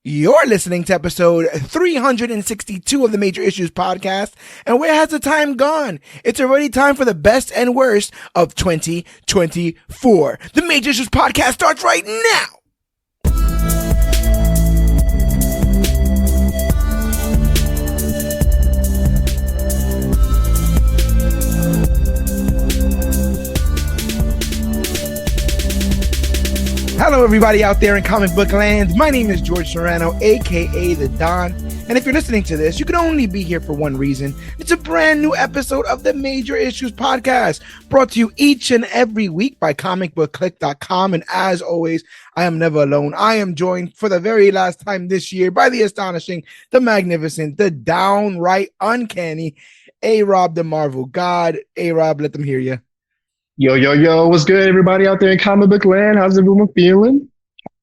You're listening to episode 362 of the Major Issues Podcast. And where has the time gone? It's already time for the best and worst of 2024. The Major Issues Podcast starts right now. Hello, everybody out there in comic book land. My name is George Serrano, aka The Don. And if you're listening to this, you can only be here for one reason. It's a brand new episode of the Major Issues Podcast, brought to you each and every week by ComicBookClique.com. And as always, I am never alone. I am joined for the very last time this year by the astonishing, the magnificent, the downright uncanny A-Rob the Marvel God. A-Rob, let them hear you. Yo, what's good, everybody out there in comic book land? How's everyone feeling?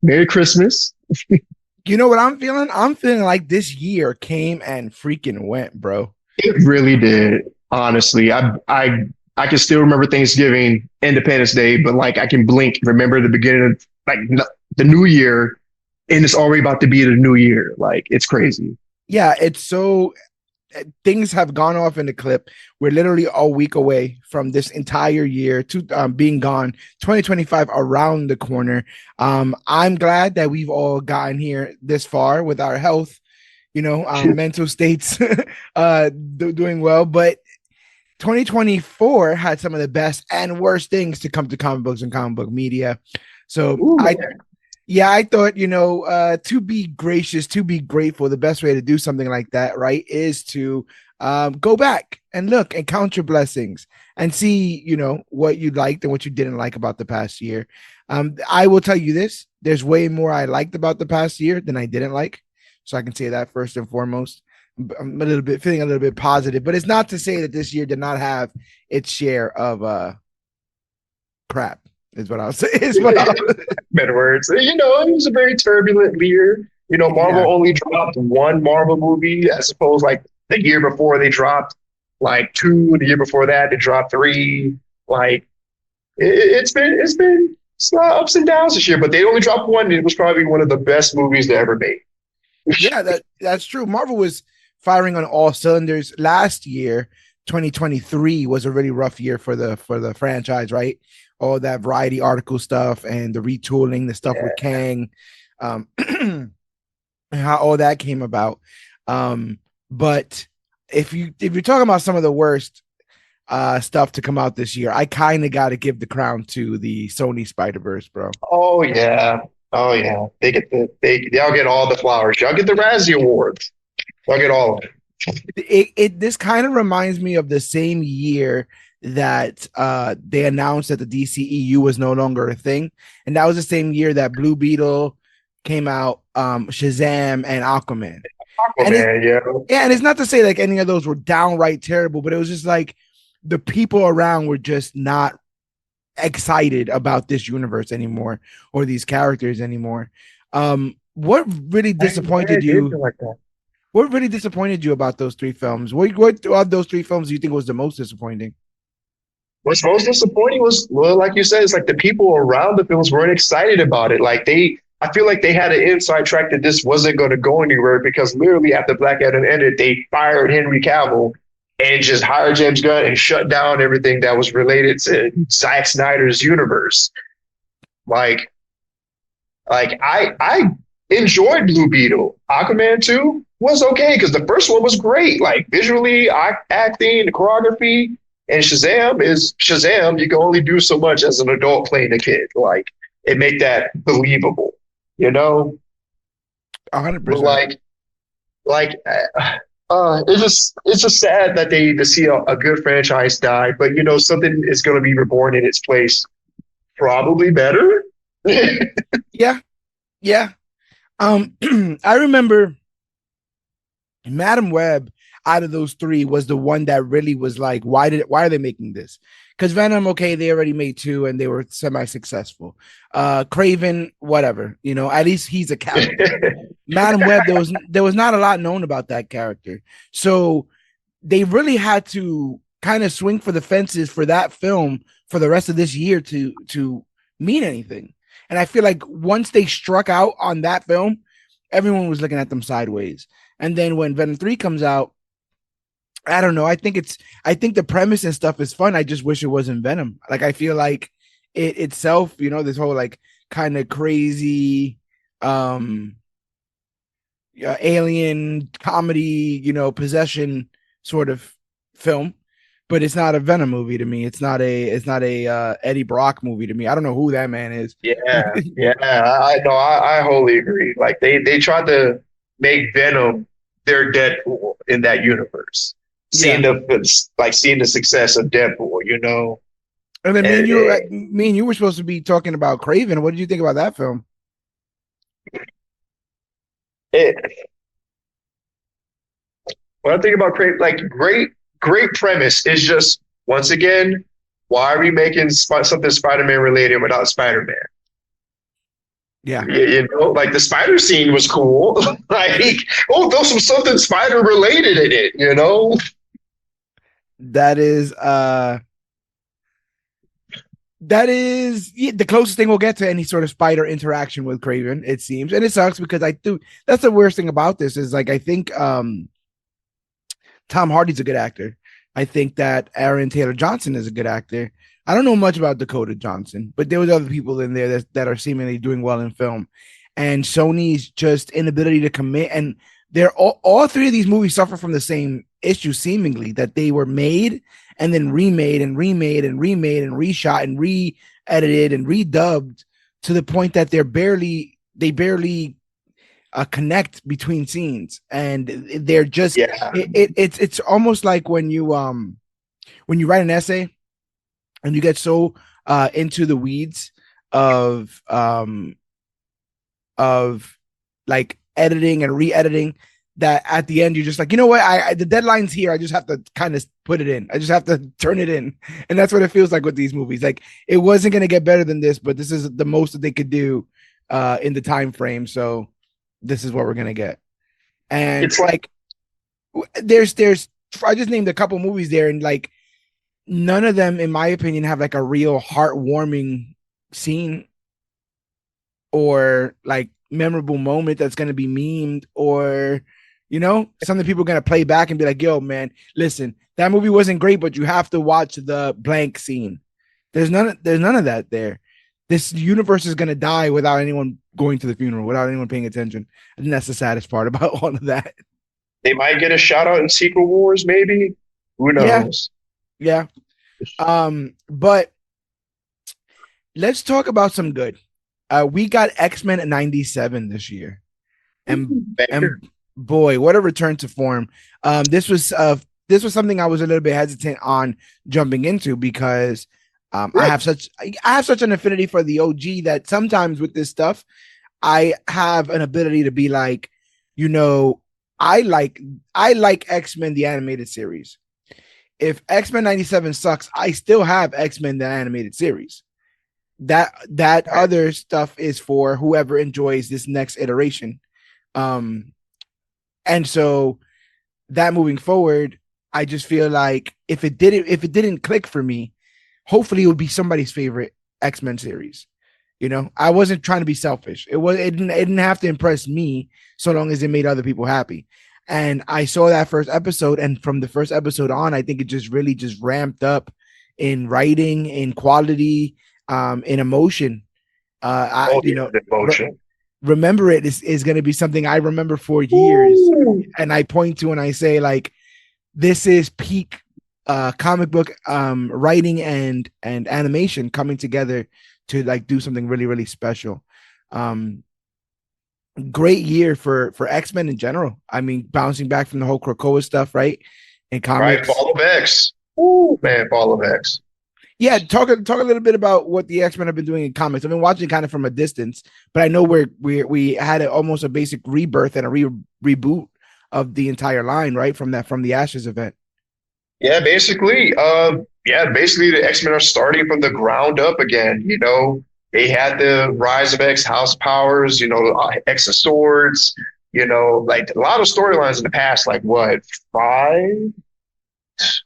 Merry Christmas. You know what I'm feeling? I'm feeling like this year came and freaking went, bro. It really did, honestly. I can still remember Thanksgiving, Independence Day, but like I can blink, remember the beginning of like the new year, and it's already about to be the new year. Like, it's crazy. Yeah, it's so... Things have gone off in the clip. We're literally a week away from this entire year to being gone. 2025 around the corner. I'm glad that we've all gotten here this far with our health, mental states doing well. But 2024 had some of the best and worst things to come to comic books and comic book media. So I thought, to be gracious, to be grateful, the best way to do something like that, right, is to go back and look and count your blessings and see, what you liked and what you didn't like about the past year. I will tell you this. There's way more I liked about the past year than I didn't like. So I can say that first and foremost. I'm feeling a little bit positive, but it's not to say that this year did not have its share of crap. Is what I'll say. Better words. It was a very turbulent year. Marvel only dropped one Marvel movie, I suppose, like the year before they dropped like two. The year before that, they dropped three. Like it's been ups and downs this year, but they only dropped one. And it was probably one of the best movies they ever made. Yeah, that's true. Marvel was firing on all cylinders. Last year, 2023 was a really rough year for the franchise, right? All that variety article stuff and the retooling, the stuff with Kang, and how all that came about. But if you're talking about some of the worst stuff to come out this year, I kind of got to give the crown to the Sony Spider-Verse, bro. Oh yeah. They y'all get all the flowers. Y'all get the Razzie Awards. Y'all get all of it. This kind of reminds me of the same year that they announced that the DCEU was no longer a thing, and that was the same year that Blue Beetle came out, Shazam, and Aquaman. And it's not to say like any of those were downright terrible, but it was just like the people around were just not excited about this universe anymore or these characters anymore. What really disappointed you? What really disappointed you about those three films? What of those three films do you think was the most disappointing? What's most disappointing was, well, like you said, it's like the people around the films weren't excited about it. Like I feel like they had an inside track that this wasn't going to go anywhere because literally after Black Adam ended, they fired Henry Cavill and just hired James Gunn and shut down everything that was related to Zack Snyder's universe. Like I enjoyed Blue Beetle. Aquaman 2 was okay because the first one was great. Like visually, acting, the choreography. And Shazam is Shazam. You can only do so much as an adult playing a kid. Like it make that believable, 100%. It's just sad that to see a good franchise die. But something is going to be reborn in its place, probably better. Yeah. I remember Madame Web. Out of those three was the one that really was like, why are they making this? Because Venom, okay, they already made two and they were semi-successful. Craven, whatever, at least he's a character. Madame Web, there was not a lot known about that character. So they really had to kind of swing for the fences for that film for the rest of this year to mean anything. And I feel like once they struck out on that film, everyone was looking at them sideways. And then when Venom 3 comes out, I don't know. I think the premise and stuff is fun. I just wish it wasn't Venom. Like I feel like it itself, this whole like kind of crazy um alien comedy, possession sort of film, but it's not a Venom movie to me. It's not a Eddie Brock movie to me. I don't know who that man is. Yeah, yeah, I know. I wholly agree. Like they tried to make Venom their Deadpool in that universe. Yeah. Seeing the success of Deadpool, And then and me and you were supposed to be talking about Craven. What did you think about that film? it, when I think about great premise is just once again, why are we making something Spider-Man related without Spider-Man? Yeah. Like the spider scene was cool. Like, oh, there's something spider related in it. That is the closest thing we'll get to any sort of spider interaction with Craven, it seems. And it sucks because that's the worst thing about this is like I think Tom Hardy's a good actor. I think that Aaron Taylor Johnson is a good actor. I don't know much about Dakota Johnson, but there was other people in there that are seemingly doing well in film. And Sony's just inability to commit, and they're all three of these movies suffer from the same issue, seemingly that they were made and then remade and remade and remade and reshot and re-edited and redubbed to the point that they barely connect between scenes, and they're just Yeah, it's almost like when you write an essay and you get so into the weeds of of like editing and re-editing that at the end you're just like, you know what, the deadline's here, I just have to kind of put it in, I just have to turn it in. And that's what it feels like with these movies. Like it wasn't going to get better than this, but this is the most that they could do in the time frame, so this is what we're going to get. And it's like like there's I just named a couple movies there, and like none of them in my opinion have like a real heartwarming scene or like memorable moment that's going to be memed, or something people are going to play back and be like, yo man, listen, that movie wasn't great, but you have to watch the blank scene. There's none of that there. This universe is going to die without anyone going to the funeral, without anyone paying attention. I think that's the saddest part about all of that. they might get a shout out in Secret Wars, maybe. Who Yeah. knows? Yeah. But let's talk about some good. We got X-Men '97 this year, and boy, what a return to form. This was something I was a little bit hesitant on jumping into because I have such an affinity for the OG that sometimes with this stuff, I have an ability to be like, I like X-Men the animated series. If X-Men '97 sucks, I still have X-Men the animated series. That other stuff is for whoever enjoys this next iteration. And so that moving forward, I just feel like if it didn't click for me, hopefully it would be somebody's favorite X-Men series. I wasn't trying to be selfish. It didn't have to impress me so long as it made other people happy. And I saw that first episode, and from the first episode on, I think it just really just ramped up in writing, in quality, in emotion. Emotion. Remember it is going to be something I remember for years. Ooh. And I point to and I say, like, this is peak comic book writing and animation coming together to like do something really, really special. Great year for X-Men in general. I mean, bouncing back from the whole Krakoa stuff, right? In Right, comics. Fall of X. Ooh, man, Fall of X. Yeah, talk a little bit about what the X-Men have been doing in comics. I've been watching kind of from a distance, but I know we had almost a basic rebirth and a reboot of the entire line, right? From the Ashes event. Yeah, basically the X-Men are starting from the ground up again. They had the rise of X House Powers, X of Swords, like a lot of storylines in the past, like what, five?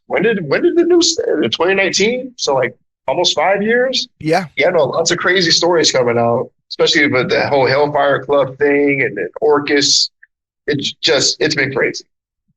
When did the new start? In 2019? So like almost 5 years? Yeah. Yeah, no, lots of crazy stories coming out. especially with the whole Hellfire Club thing and the Orcus. It's been crazy.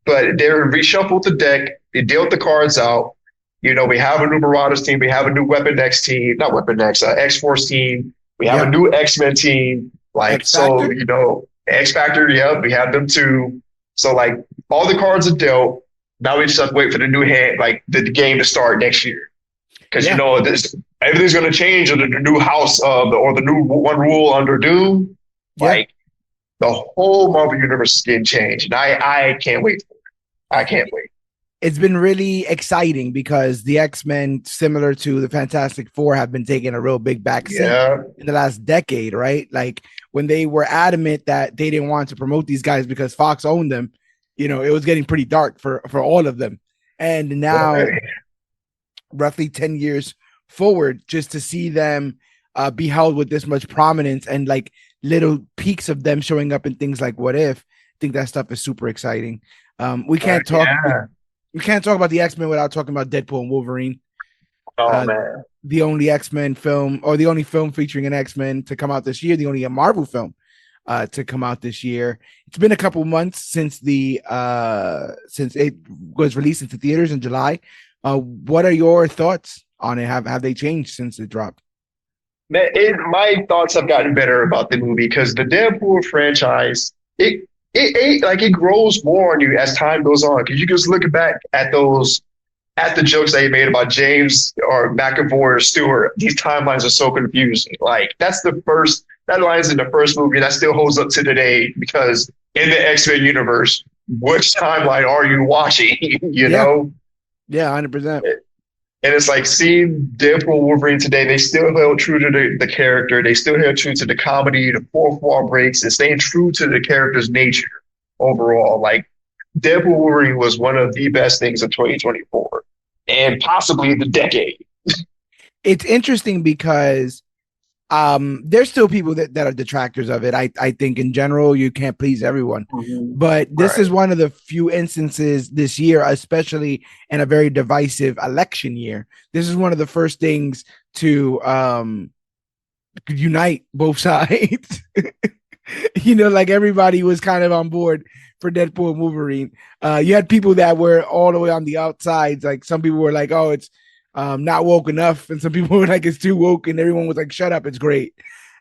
But they reshuffled the deck. They dealt the cards out. We have a new Marauders team. We have a new Weapon X team, not Weapon X, X Force team. We have a Yep. new X-Men team. Like, X so, Factor. X Factor, yeah, we have them too. So, like, all the cards are dealt. Now we just have to wait for the new hand, like the game to start next year. Because, Yeah. everything's going to change under the new house or the new one rule under Doom. Yeah. Like, the whole Marvel Universe is getting changed. And I can't wait for it. I can't wait. It's been really exciting because the X-Men, similar to the Fantastic Four, have been taking a real big backseat in the last decade, right? Like when they were adamant that they didn't want to promote these guys because Fox owned them, it was getting pretty dark for all of them. And now, roughly 10 years forward, just to see them be held with this much prominence and like little peaks of them showing up in things like What If, I think that stuff is super exciting. We can't talk. We can't talk about the X-Men without talking about Deadpool and Wolverine. Oh man, the only X-Men film, or the only film featuring an X-Men to come out this year, the only Marvel film to come out this year. It's been a couple months since since it was released into theaters in July. What are your thoughts on it? Have they changed since it dropped? Man, my thoughts have gotten better about the movie because the Deadpool franchise, it grows more on you as time goes on. Because you just look back at the jokes that he made about James or McAvoy or Stewart. These timelines are so confusing. Like that line's in the first movie that still holds up to today because in the X-Men universe, which timeline are you watching? you know? Yeah, 100%. And it's like seeing Deadpool Wolverine today, they still held true to the character. They still held true to the comedy, the fourth wall breaks, and staying true to the character's nature overall. Like Deadpool Wolverine was one of the best things of 2024 and possibly the decade. It's interesting because there's still people that are detractors of it. I think in general you can't please everyone, but this is one of the few instances this year, especially in a very divisive election year. This is one of the first things to unite both sides. Like everybody was kind of on board for Deadpool and Wolverine. You had people that were all the way on the outsides. Like some people were like, "Oh, it's not woke enough," and some people were like, "It's too woke," and everyone was like, "Shut up, it's great."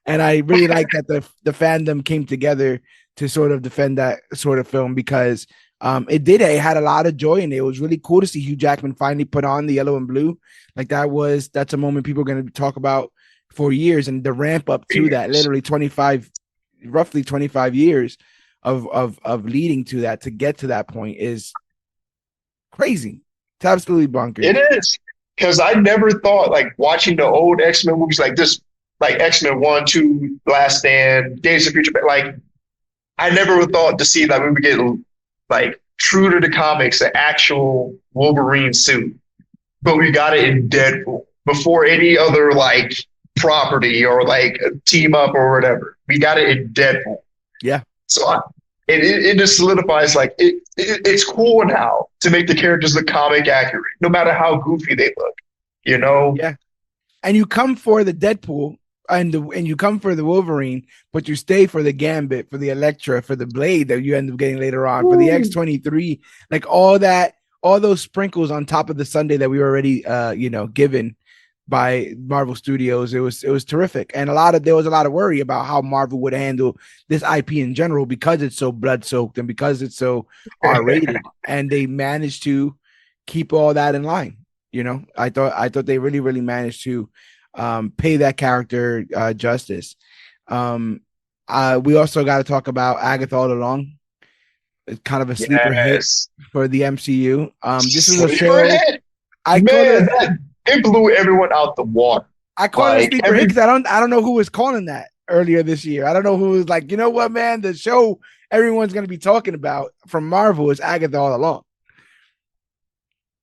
And I really like that the fandom came together to sort of defend that sort of film because it had a lot of joy in it. It was really cool to see Hugh Jackman finally put on the yellow and blue. Like that's a moment people are going to talk about for years, and the ramp up to that, literally roughly 25 years of leading to that, to get to that point, is crazy. It's absolutely bonkers. It is. Because I never thought, like, watching the old X-Men movies like this, like X-Men 1, 2, Last Stand, Days of Future, like, I never thought to see that we would get, like, true to the comics, an actual Wolverine suit. But we got it in Deadpool before any other, like, property or, like, team up or whatever. We got it in Deadpool. Yeah. So it just solidifies, like, it's cool now to make the characters look comic accurate, no matter how goofy they look, Yeah. And you come for the Deadpool and you come for the Wolverine, but you stay for the Gambit, for the Elektra, for the Blade that you end up getting later on, for the X-23, like all those sprinkles on top of the Sunday that we were already, given by Marvel Studios. It was terrific. And there was a lot of worry about how Marvel would handle this IP in general because it's so blood soaked and because it's so R-rated. And they managed to keep all that in line. I thought they really, really managed to pay that character justice. We also got to talk about Agatha All Along. It's kind of a sleeper hit for the MCU. This is a show. It blew everyone out the water. I call it a sleeper hit because I don't know who was calling that earlier this year. I don't know who was like, you know what, man, the show everyone's going to be talking about from Marvel is Agatha All Along.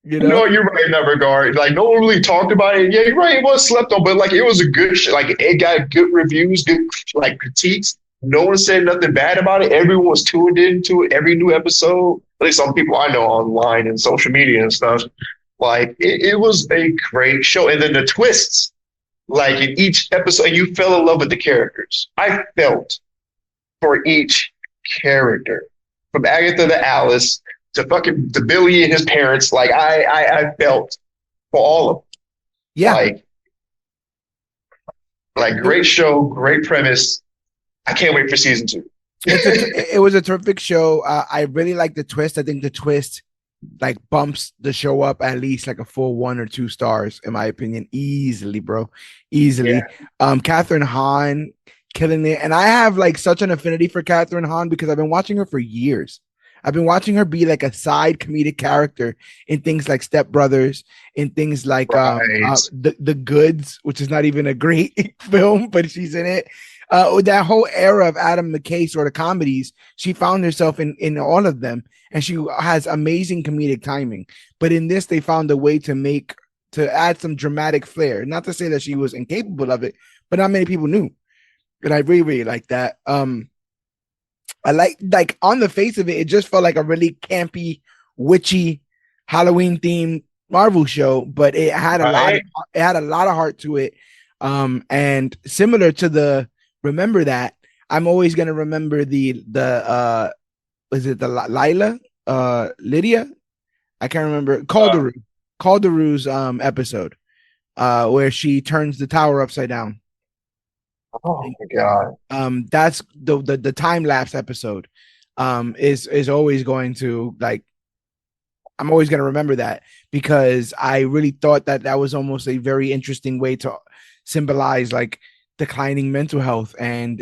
No, you're right in that regard. Like, no one really talked about it. Yeah, you're right. It was slept on, but like, it was a good show. Like, it got good reviews, good like critiques. No one said nothing bad about it. Everyone was tuned into it. Every new episode, at least some people I know online and social media and stuff. Like, it was a great show. And then the twists like in each episode, you fell in love with the characters. I felt for each character, from Agatha to Alice to fucking to Billy and his parents. Like I felt for all of them. Yeah. Like great show, great premise. I can't wait for season two. It was a terrific show. I really like the twist. I think the twist like bumps the show up at least like a full 1 or 2 stars, in my opinion, easily, bro, easily. Catherine Hahn killing it, and I have like such an affinity for Catherine Hahn because I've been watching her for years. I've been watching her be like a side comedic character in things like Step Brothers, in things like the Goods, which is not even a great film, but she's in it. That whole era of Adam McKay sort of comedies, she found herself in all of them, and she has amazing comedic timing. But in this, they found a way to add some dramatic flair. Not to say that she was incapable of it, but not many people knew. And I really, really like that. I like on the face of it, it just felt like a really campy, witchy, Halloween themed Marvel show, but it had a lot of heart to it. And similar to the Remember That, I'm always gonna remember the was it the Lila Lydia? I can't remember. Calderou's episode where she turns the tower upside down. Oh my god. That's the time lapse episode. Is always going to like, I'm always going to remember that because I really thought that that was almost a very interesting way to symbolize like declining mental health and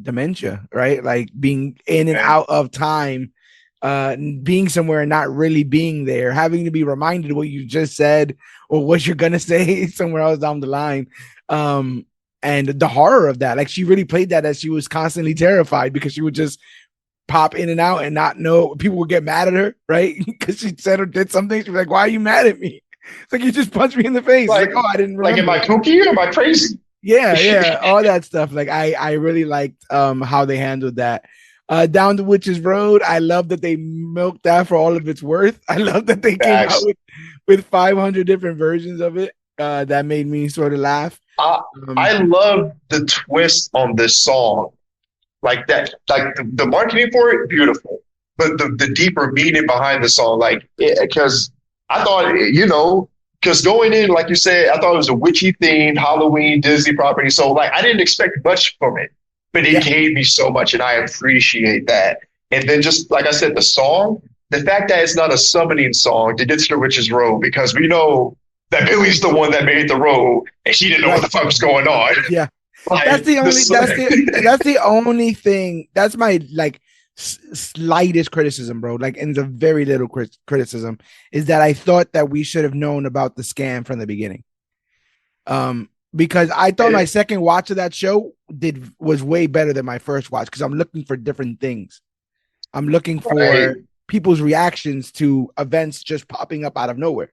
dementia, right? Like being in and out of time, being somewhere and not really being there, having to be reminded what you just said or what you're gonna say somewhere else down the line. And the horror of that, like she really played that as she was constantly terrified because she would just pop in and out and not know. People would get mad at her, right? Because she said or did something. She'd be like, "Why are you mad at me?" It's like, you just punched me in the face. Like, oh, I didn't remember. Like, am I kooky or am I crazy? Yeah, all that stuff. Like, I really liked how they handled that. Down the Witch's Road, I love that they milked that for all of its worth. I love that they came out with 500 different versions of it. That made me sort of laugh. I love the twist on this song. Like that, like the marketing for it, beautiful. But the deeper meaning behind the song, like, because I thought, because going in, like you said, I thought it was a witchy themed Halloween Disney property. So like I didn't expect much from it, but it gave me so much, and I appreciate that. And then just like I said, the song, the fact that it's not a summoning song to get to the witch's road, because we know that Billy's the one that made the road, and she didn't know what the fuck was going on. Yeah, like, that's the only thing. That's my like slightest criticism, bro. Like, and the very little criticism is that I thought that we should have known about the scam from the beginning. Because I thought my second watch of that show was way better than my first watch because I'm looking for different things. I'm looking for people's reactions to events just popping up out of nowhere.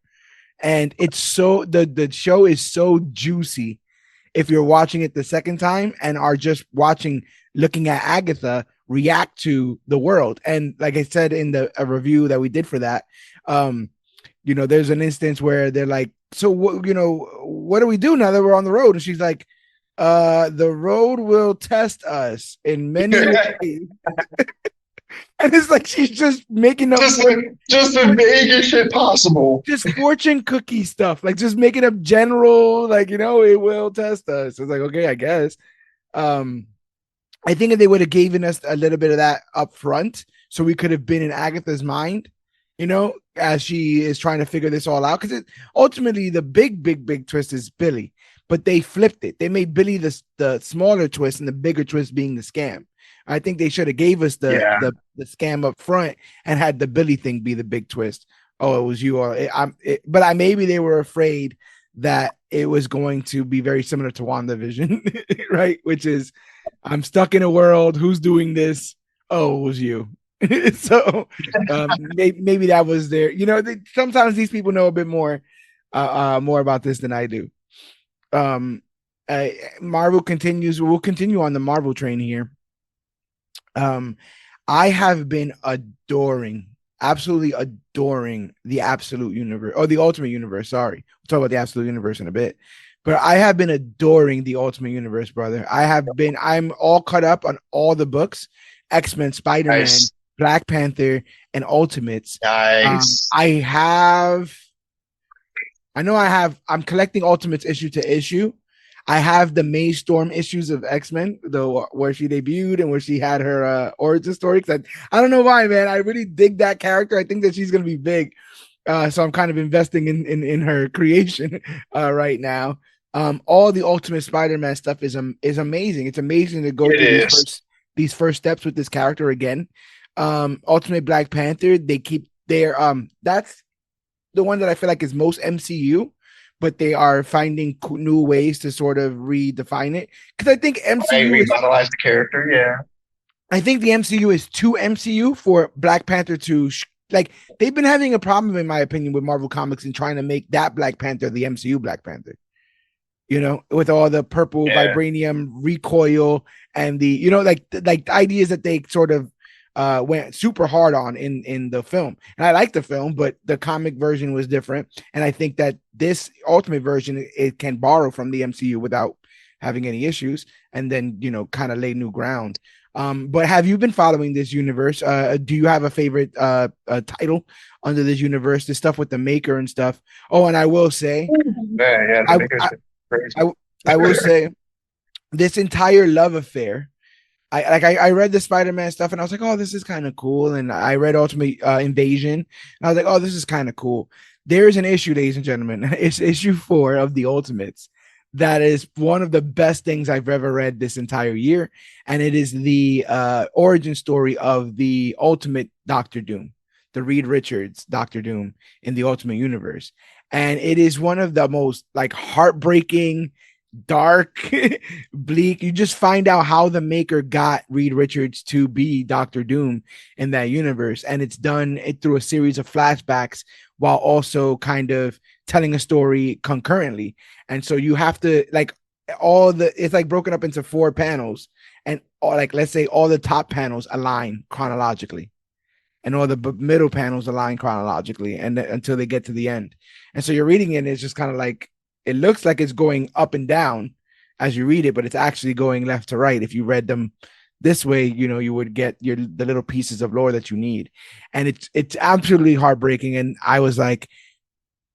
And it's so the show is so juicy if you're watching it the second time and are just looking at Agatha react to the world. And like I said in a review that we did for that, there's an instance where they're like, so what do we do now that we're on the road? And she's like, the road will test us in many ways. And it's like she's just making up just the vaguest shit possible. Just fortune cookie stuff, like just making up general, like, it will test us. It's like, okay, I guess. I think if they would have given us a little bit of that up front, so we could have been in Agatha's mind, as she is trying to figure this all out. Because ultimately the big twist is Billy, but they flipped it. They made Billy the smaller twist and the bigger twist being the scam. I think they should have gave us the scam up front and had the Billy thing be the big twist. Oh, it was you. But maybe they were afraid that it was going to be very similar to WandaVision, right? Which is, I'm stuck in a world. Who's doing this? Oh, it was you. So maybe that was there. Sometimes these people know a bit more about this than I do. Marvel continues. We'll continue on the Marvel train here. I have been absolutely adoring the Absolute Universe, or the Ultimate Universe. Sorry, we'll talk about the Absolute Universe in a bit. But I have been adoring the Ultimate Universe, brother. I'm all caught up on all the books, X-Men, Spider-Man, Nice, Black Panther, and Ultimates. nice. I'm collecting Ultimates issue to issue. I have the May Storm issues of X-Men, though, where she debuted and where she had her origin story. I don't know why, man. I really dig that character. I think that she's gonna be big. So I'm kind of investing in her creation right now. All the Ultimate Spider-Man stuff is amazing. It's amazing to go It through is. these first steps with this character again. Ultimate Black Panther, they keep their that's the one that I feel like is most MCU, but they are finding new ways to sort of redefine it. Because I revitalized the character. Yeah. I think the MCU is too MCU for Black Panther to like. They've been having a problem, in my opinion, with Marvel Comics in trying to make that Black Panther the MCU Black Panther. You know, with all the purple Yeah. vibranium recoil and the, you know, like the ideas that they sort of went super hard on in the film. And I like the film, but the comic version was different. And I think that this ultimate version, it can borrow from the MCU without having any issues, and then, you know, kind of lay new ground. But have you been following this universe? Do you have a favorite title under this universe? The stuff with the Maker and stuff. Oh, and I will say, Yeah, I, the Maker's I, been crazy. I will say, this entire love affair. I read the Spider-Man stuff and I was like, oh, this is kind of cool. And I read Ultimate Invasion. And I was like, oh, this is kind of cool. There is an issue, ladies and gentlemen. It's issue 4 of the Ultimates. That is one of the best things I've ever read this entire year. And it is the origin story of the Ultimate Doctor Doom, the Reed Richards Doctor Doom in the Ultimate Universe. And it is one of the most like heartbreaking, dark, bleak. You just find out how the Maker got Reed Richards to be Doctor Doom in that universe, and it's done it through a series of flashbacks while also kind of telling a story concurrently. And so you have to like it's like broken up into 4 panels, and like let's say all the top panels align chronologically, and all the middle panels align chronologically, and until they get to the end. And so you're reading it, and it's just kind of like it looks like it's going up and down as you read it, but it's actually going left to right. If you read them this way, you know, you would get the little pieces of lore that you need. And it's absolutely heartbreaking. And I was like,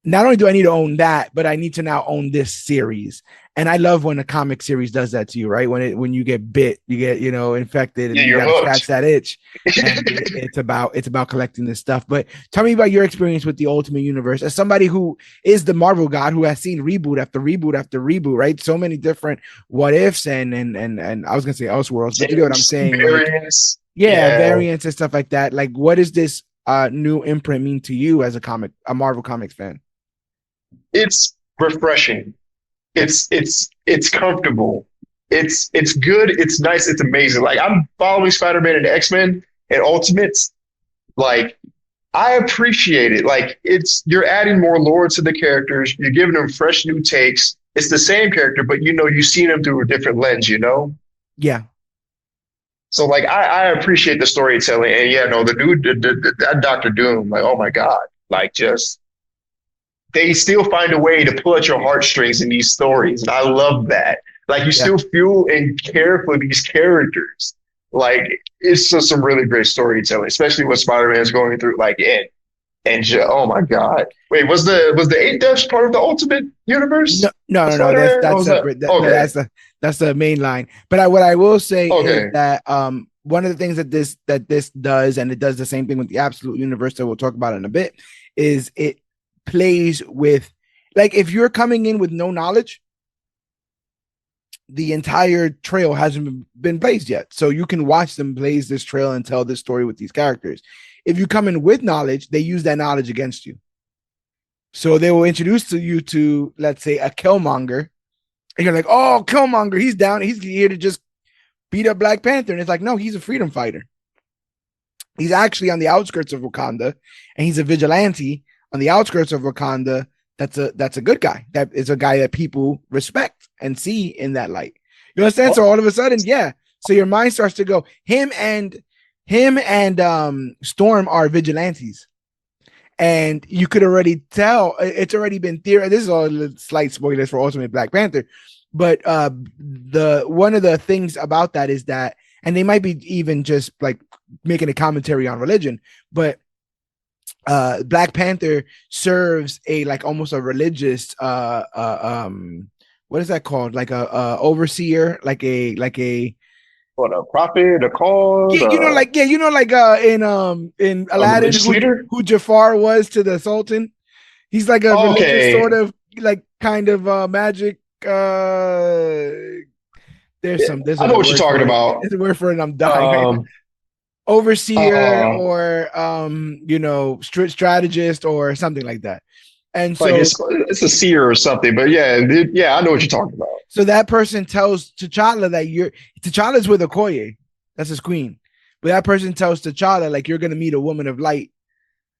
not only do I need to own that, but I need to now own this series. And I love when a comic series does that to you, right? When you get bit, you get, you know, infected, and Yeah, you you're got to scratch hooked. that itch. And it's about collecting this stuff. But tell me about your experience with the Ultimate Universe as somebody who is the Marvel god, who has seen reboot after reboot after reboot, right? So many different what ifs and I was gonna say Elseworlds, but you know what I'm saying? Variants. Like, yeah, Yeah, variants and stuff like that. Like, what does this new imprint mean to you as a Marvel Comics fan? it's refreshing. It's comfortable. It's good. It's nice. It's amazing. Like I'm following Spider-Man and X-Men and Ultimates. Like I appreciate it. Like you're adding more lore to the characters. You're giving them fresh new takes. It's the same character, but you know you see them through a different lens. You know. Yeah. So like I appreciate the storytelling, and yeah, no, the dude, that Doctor Doom, like oh my god, like just they still find a way to pull at your heartstrings in these stories, and I love that. Like you Yeah. still feel and care for these characters. Like it's just some really great storytelling, especially what Spider Man's going through. Like oh my god, wait, was the Eight Deaths part of the Ultimate No, Universe? no, Of no, no. That's Spider-Man? Or that's was that separate. No, okay? that's the main line. But what I will say is Okay, that one of the things that this does, and it does the same thing with the Absolute Universe that we'll talk about in a bit, is it plays with, like, if you're coming in with no knowledge, the entire trail hasn't been blazed yet. So you can watch them blaze this trail and tell this story with these characters. If you come in with knowledge, they use that knowledge against you. So they will introduce you to, let's say, a Killmonger, and you're like, oh, Killmonger, he's down. He's here to just beat up Black Panther. And it's like, no, he's a freedom fighter. He's actually on the outskirts of Wakanda, and he's a vigilante on the outskirts of Wakanda. That's a good guy. That is a guy that people respect and see in that light. You understand? So all of a sudden, yeah. So your mind starts to go, him and Storm are vigilantes. And you could already tell it's already been theory. This is all slight spoilers for Ultimate Black Panther, but the one of the things about that is that, and they might be even just like making a commentary on religion, but Black Panther serves a like almost a religious what is that called, like a overseer, like a What, a prophet, a cause, yeah, like in a Aladdin, religious leader? who Jafar was to the Sultan. He's like a religious sort Okay. of like kind of magic. Yeah, There's I know a what you're word talking for it. about. There's a word for it, and I'm dying right now. Um, Overseer uh, or strategist or something like that. And like so it's a seer or something, but yeah, yeah, I know what you're talking about. that person tells T'Challa that T'Challa's with Okoye. That's his queen. But that person tells T'Challa like you're gonna meet a woman of light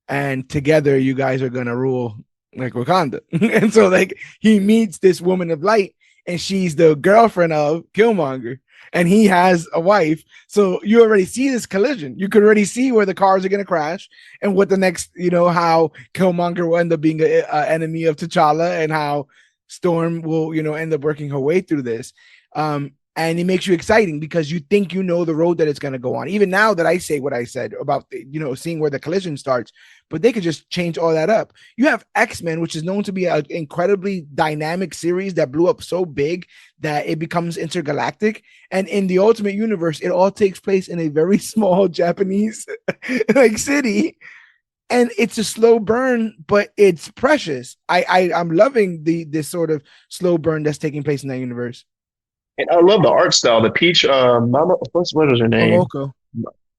and together you guys are gonna rule like Wakanda. And so like he meets this woman of light, and she's the girlfriend of Killmonger, and he has a wife. So you already see this collision. You could already see where the cars are gonna crash, and what the next, how Killmonger will end up being an enemy of T'Challa, and how Storm will, end up working her way through this. And it makes you exciting because you think you know the road that it's going to go on. Even now that I say what I said about seeing where the collision starts, but they could just change all that up. You have X-Men, which is known to be an incredibly dynamic series that blew up so big that it becomes intergalactic. And in the Ultimate Universe, it all takes place in a very small Japanese like city. And it's a slow burn, but it's precious. I'm loving this sort of slow burn that's taking place in that universe. And I love the art style. The Peach, Mama, what is her name? Momoko.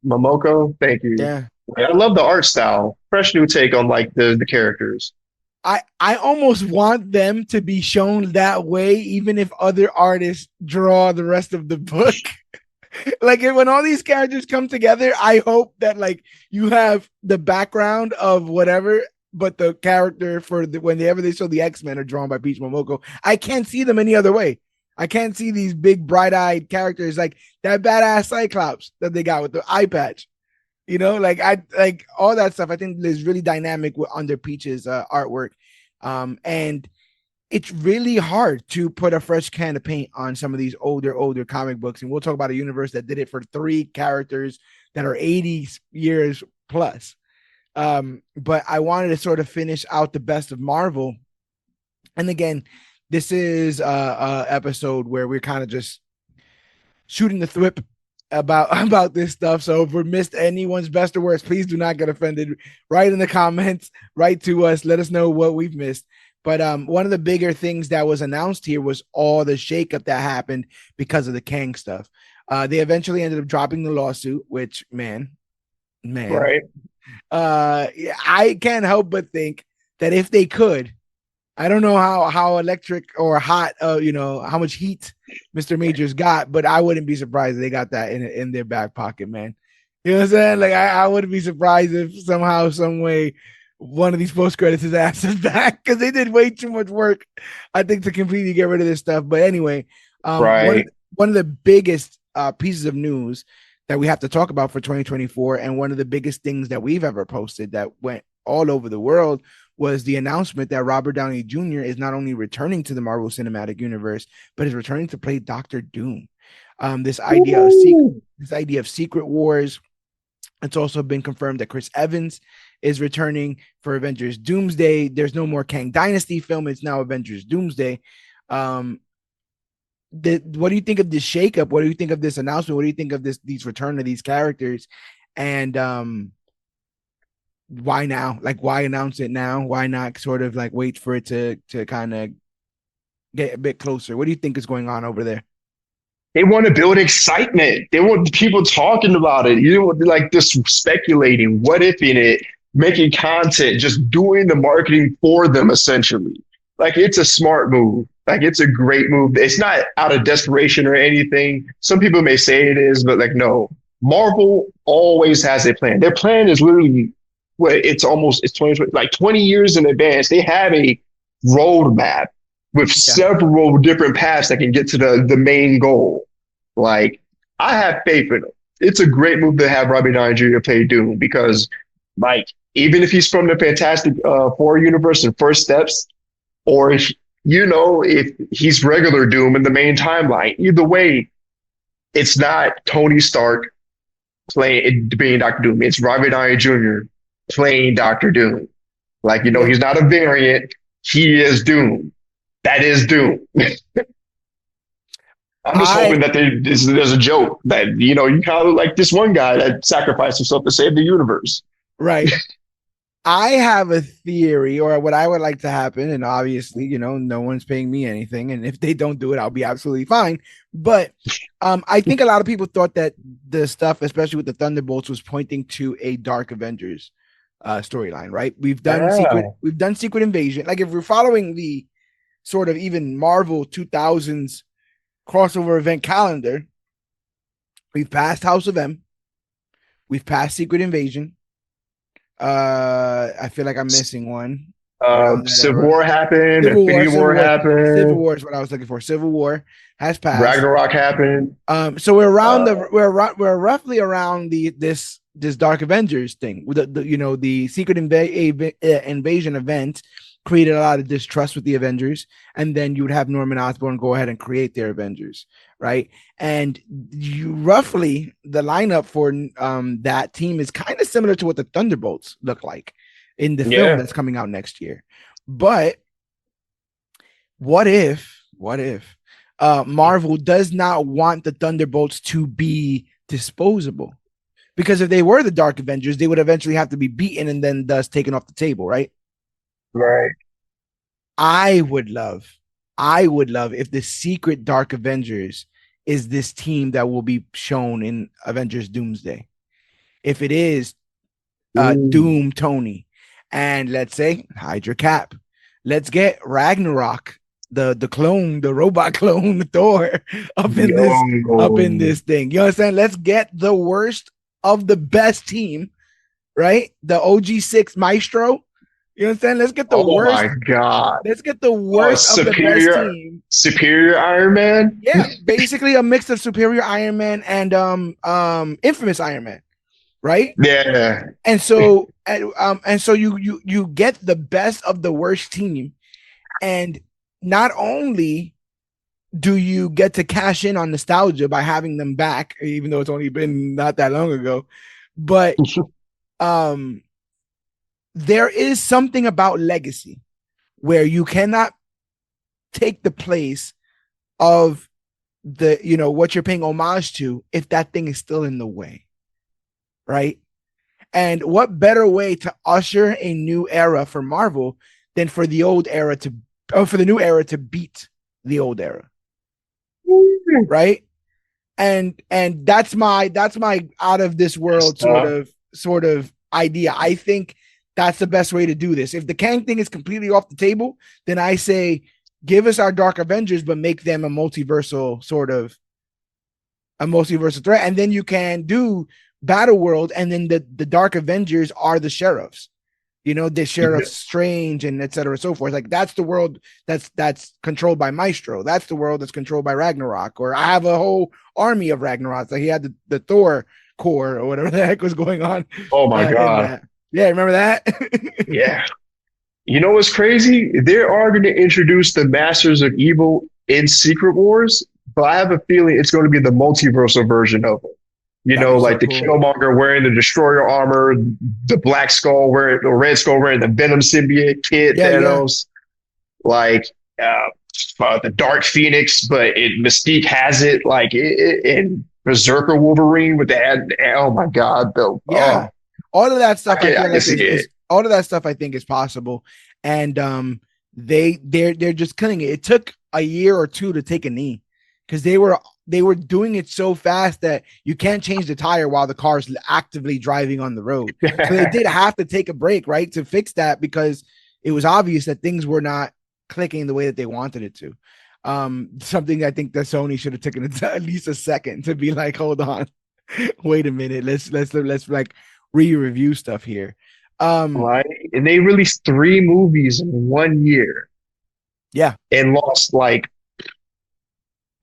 Momoko. Thank you. Yeah. I love the art style. Fresh new take on like the characters. I almost want them to be shown that way, even if other artists draw the rest of the book. Like when all these characters come together, I hope that like you have the background of whatever, but the character for whenever they show the X-Men are drawn by Peach Momoko. I can't see them any other way. I can't see these big bright-eyed characters like that badass Cyclops that they got with the eye patch. Like I like all that stuff. I think is really dynamic under Peach's artwork, and it's really hard to put a fresh can of paint on some of these older comic books. And we'll talk about a universe that did it for 3 characters that are 80 years plus. But I wanted to sort of finish out the best of Marvel. And again, this is a episode where we're kind of just shooting the thwip about this stuff. So if we missed anyone's best or worst, please do not get offended. Write in the comments, write to us, let us know what we've missed. But one of the bigger things that was announced here was all the shakeup that happened because of the Kang stuff. They eventually ended up dropping the lawsuit, which man, Right. I can't help but think that if they could, I don't know how electric or hot, how much heat Mr. Majors got, but I wouldn't be surprised if they got that in their back pocket, man. You know what I'm saying? Like I wouldn't be surprised if somehow, some way, one of these post credits is asked back because they did way too much work, I think, to completely get rid of this stuff. But anyway, Right. one of the biggest pieces of news that we have to talk about for 2024, and one of the biggest things that we've ever posted that went all over the world, was the announcement that Robert Downey Jr. is not only returning to the Marvel Cinematic Universe, but is returning to play Doctor Doom. This idea of Secret Wars. It's also been confirmed that Chris Evans is returning for Avengers Doomsday. There's no more Kang Dynasty film. It's now Avengers Doomsday. What do you think of this shakeup? What do you think of this announcement? What do you think of these return of these characters? And why now? Like, why announce it now? Why not sort of like wait for it to kind of get a bit closer? What do you think is going on over there? They want to build excitement. They want people talking about it. You know, like just speculating, what if in it, making content, just doing the marketing for them essentially. Like it's a smart move. Like it's a great move. It's not out of desperation or anything. Some people may say it is, but like no. Marvel always has a plan. Their plan is literally it's 2020, like 20 years in advance. They have a roadmap with several different paths that can get to the main goal. Like, I have faith in them. It's a great move to have Robbie Downey Jr. play Doom because, like, even if he's from the Fantastic Four universe and First Steps, or if if he's regular Doom in the main timeline. Either way, it's not Tony Stark being Doctor Doom. It's Robert Downey Jr. playing Doctor Doom. Like, Yeah. he's not a variant. He is Doom. That is Doom. I'm just hoping that there's a joke that, you kind of like this one guy that sacrificed himself to save the universe. Right. I have a theory, or what I would like to happen, and obviously, no one's paying me anything, and if they don't do it, I'll be absolutely fine. But I think a lot of people thought that the stuff, especially with the Thunderbolts, was pointing to a Dark Avengers storyline, right? We've done Secret Invasion. Like, if we're following the sort of even Marvel 2000s crossover event calendar, we've passed House of M, we've passed Secret Invasion. I feel like I'm missing one. Civil War happened. Infinity War happened. Civil War is what I was looking for. Civil War has passed. Ragnarok happened. So we're around we're roughly around this Dark Avengers thing. The Secret Invasion event created a lot of distrust with the Avengers, and then you would have Norman Osborn go ahead and create their Avengers, right? And roughly the lineup for that team is kind of similar to what the Thunderbolts look like in the film that's coming out next year. But what if Marvel does not want the Thunderbolts to be disposable? Because if they were the Dark Avengers, they would eventually have to be beaten and then thus taken off the table, right? Right. I would love if the secret Dark Avengers is this team that will be shown in Avengers Doomsday. If it is Doom Tony, and let's say Hydra Cap, let's get Ragnarok, the clone, the robot clone Thor up in this thing. You understand? Let's get the worst of the best team, right? The OG6 Maestro. You understand? Let's get the worst. Oh my god! Let's get the worst of the best team. Superior Iron Man. Yeah, basically a mix of Superior Iron Man and Infamous Iron Man, right? Yeah. And so you get the best of the worst team, and not only do you get to cash in on nostalgia by having them back, even though it's only been not that long ago, but there is something about legacy where you cannot take the place of the, what you're paying homage to if that thing is still in the way, right? And what better way to usher a new era for Marvel than for the old era for the new era to beat the old era, right? And that's my out of this world sort of idea. I think that's the best way to do this. If the Kang thing is completely off the table, then I say give us our Dark Avengers, but make them a multiversal threat. And then you can do Battle World, and then the Dark Avengers are the sheriffs. The Sheriff Strange and et cetera, so forth. Like, that's the world that's controlled by Maestro. That's the world that's controlled by Ragnarok. Or I have a whole army of Ragnaroks. Like, he had the Thor Corps or whatever the heck was going on. Oh my god. Yeah, remember that? Yeah. You know what's crazy? They are going to introduce the Masters of Evil in Secret Wars, but I have a feeling it's going to be the multiversal version of it. Like the Killmonger wearing the Destroyer armor, the Black Skull wearing the Red Skull wearing the Venom symbiote, Thanos, like the Dark Phoenix, but Mystique has it, like in Berserker Wolverine with the oh my god, all of that stuff. All of that stuff I think is possible, and they're just killing it. It took a year or two to take a knee because they were doing it so fast that you can't change the tire while the car's actively driving on the road. So they did have to take a break, right, to fix that, because it was obvious that things were not clicking the way that they wanted it to. Something I think that Sony should have taken at least a second to be like, hold on, wait a minute, let's like re-review stuff here. Right, and they released 3 movies in 1 year. Yeah, and lost like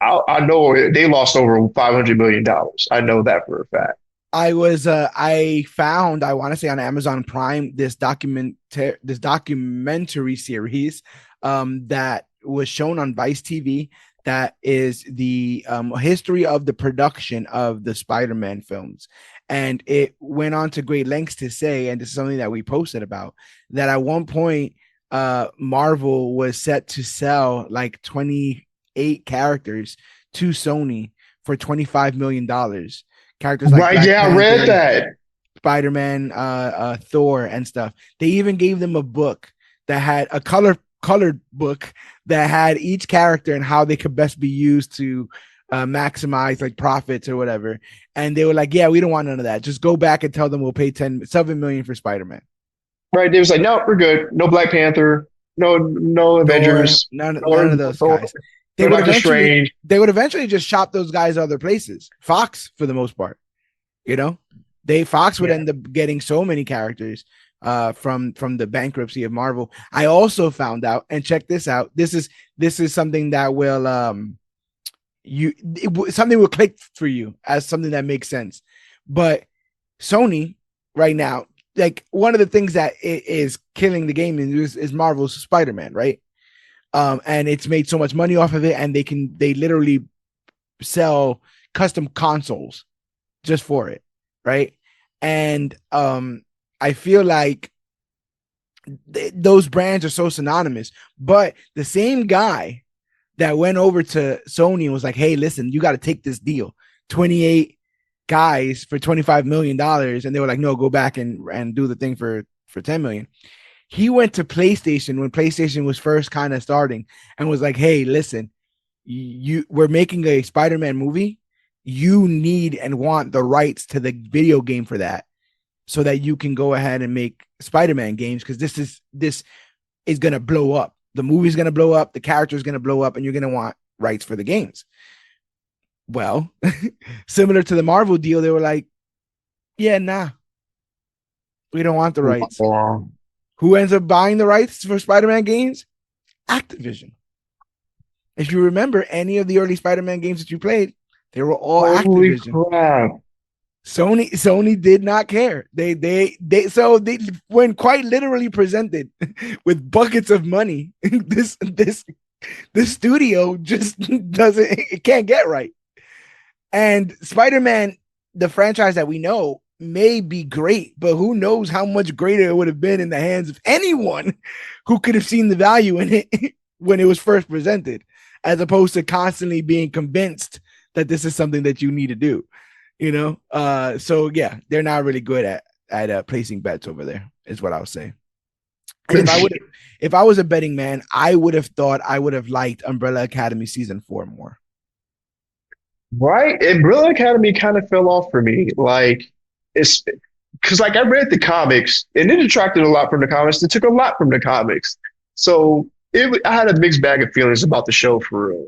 I know they lost over $500 million. I know that for a fact. I found, I want to say on Amazon Prime, this documentary series that was shown on Vice TV, that is the history of the production of the Spider-Man films. And it went on to great lengths to say, and this is something that we posted about, that at one point Marvel was set to sell like 28 characters to Sony for $25 million. Characters like Right? Black Yeah, I read Panther, that. Spider-Man, Thor, and stuff. They even gave them a book that had a colored book that had each character and how they could best be used to maximize like profits or whatever. And they were like, "Yeah, we don't want none of that. Just go back and tell them we'll pay 7 million for Spider-Man." Right? They was like, no, we're good. No Black Panther. No Thor, Avengers. none of those Thor, guys. They no would Doctor eventually Strange. just shop those guys other places. Fox for the most part, you know. Fox would Yeah. end up getting so many characters from the bankruptcy of Marvel. I also found out, and check this out. This is something that will something will click for you as something that makes sense. But Sony right now, like one of the things that is killing the game is Marvel's Spider-Man, right? And it's made so much money off of it, and they literally sell custom consoles just for it, right? And I feel like those brands are so synonymous. But the same guy that went over to Sony and was like, "Hey, listen, you got to take this deal, 28 guys for $25 million," and they were like, "No, go back and do the thing for 10 million." He went to PlayStation when PlayStation was first kind of starting and was like, "Hey, listen, we're making a Spider-Man movie. You need and want the rights to the video game for that, so that you can go ahead and make Spider-Man games, because this is gonna blow up. The movie's gonna blow up, the character's gonna blow up, and you're gonna want rights for the games." Well, similar to the Marvel deal, they were like, "Yeah, nah, we don't want the rights." Wow. Who ends up buying the rights for Spider-Man games? Activision. If you remember any of the early Spider-Man games that you played, they were all Holy Activision. crap. Sony did not care. They when quite literally presented with buckets of money, this studio just doesn't, it can't get right. And Spider-Man, the franchise that we know, may be great, but who knows how much greater it would have been in the hands of anyone who could have seen the value in it when it was first presented, as opposed to constantly being convinced that this is something that you need to do. So yeah, they're not really good at placing bets over there, is what I would say. And if I was a betting man, I would have thought I would have liked Umbrella Academy season 4 more. Right? And Umbrella Academy kind of fell off for me. Like, it's because, like, I read the comics and it detracted a lot from the comics. It took a lot from the comics. So I had a mixed bag of feelings about the show for real.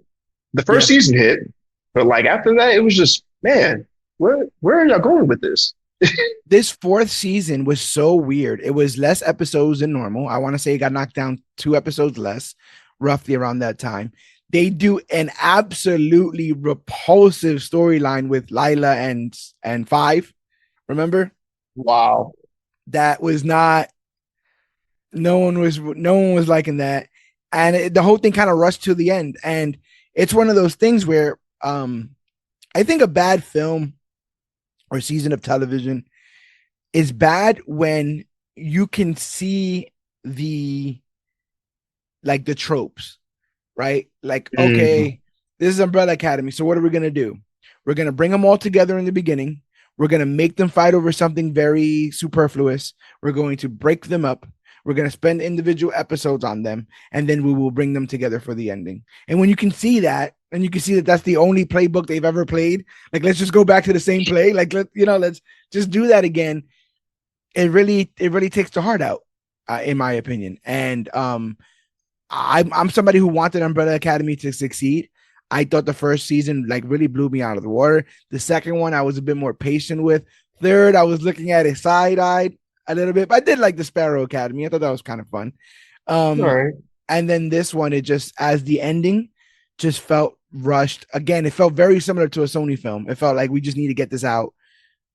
The first Yeah. season hit, but like after that, it was just, man, where are y'all going with this? This fourth season was so weird. It was less episodes than normal. I want to say it got knocked down 2 episodes less, roughly around that time. They do an absolutely repulsive storyline with Lila and Five. Remember? Wow. That was not. No one was liking that, and the whole thing kind of rushed to the end. And it's one of those things where I think a bad film or season of television is bad when you can see the tropes, right? Like, Mm. okay, this is Umbrella Academy. So what are we going to do? We're going to bring them all together in the beginning. We're going to make them fight over something very superfluous. We're going to break them up. We're going to spend individual episodes on them, and then we will bring them together for the ending. And when you can see that, and you can see that that's the only playbook they've ever played, like, let's just go back to the same play. Like, let's just do that again. It really takes the heart out, in my opinion. And I'm somebody who wanted Umbrella Academy to succeed. I thought the first season like really blew me out of the water. The second one I was a bit more patient with. Third, I was looking at it side-eyed a little bit, but I did like the Sparrow Academy. I thought that was kind of fun. All right. And then this one, it just, as the ending just felt rushed. Again, it felt very similar to a Sony film. It felt like we just need to get this out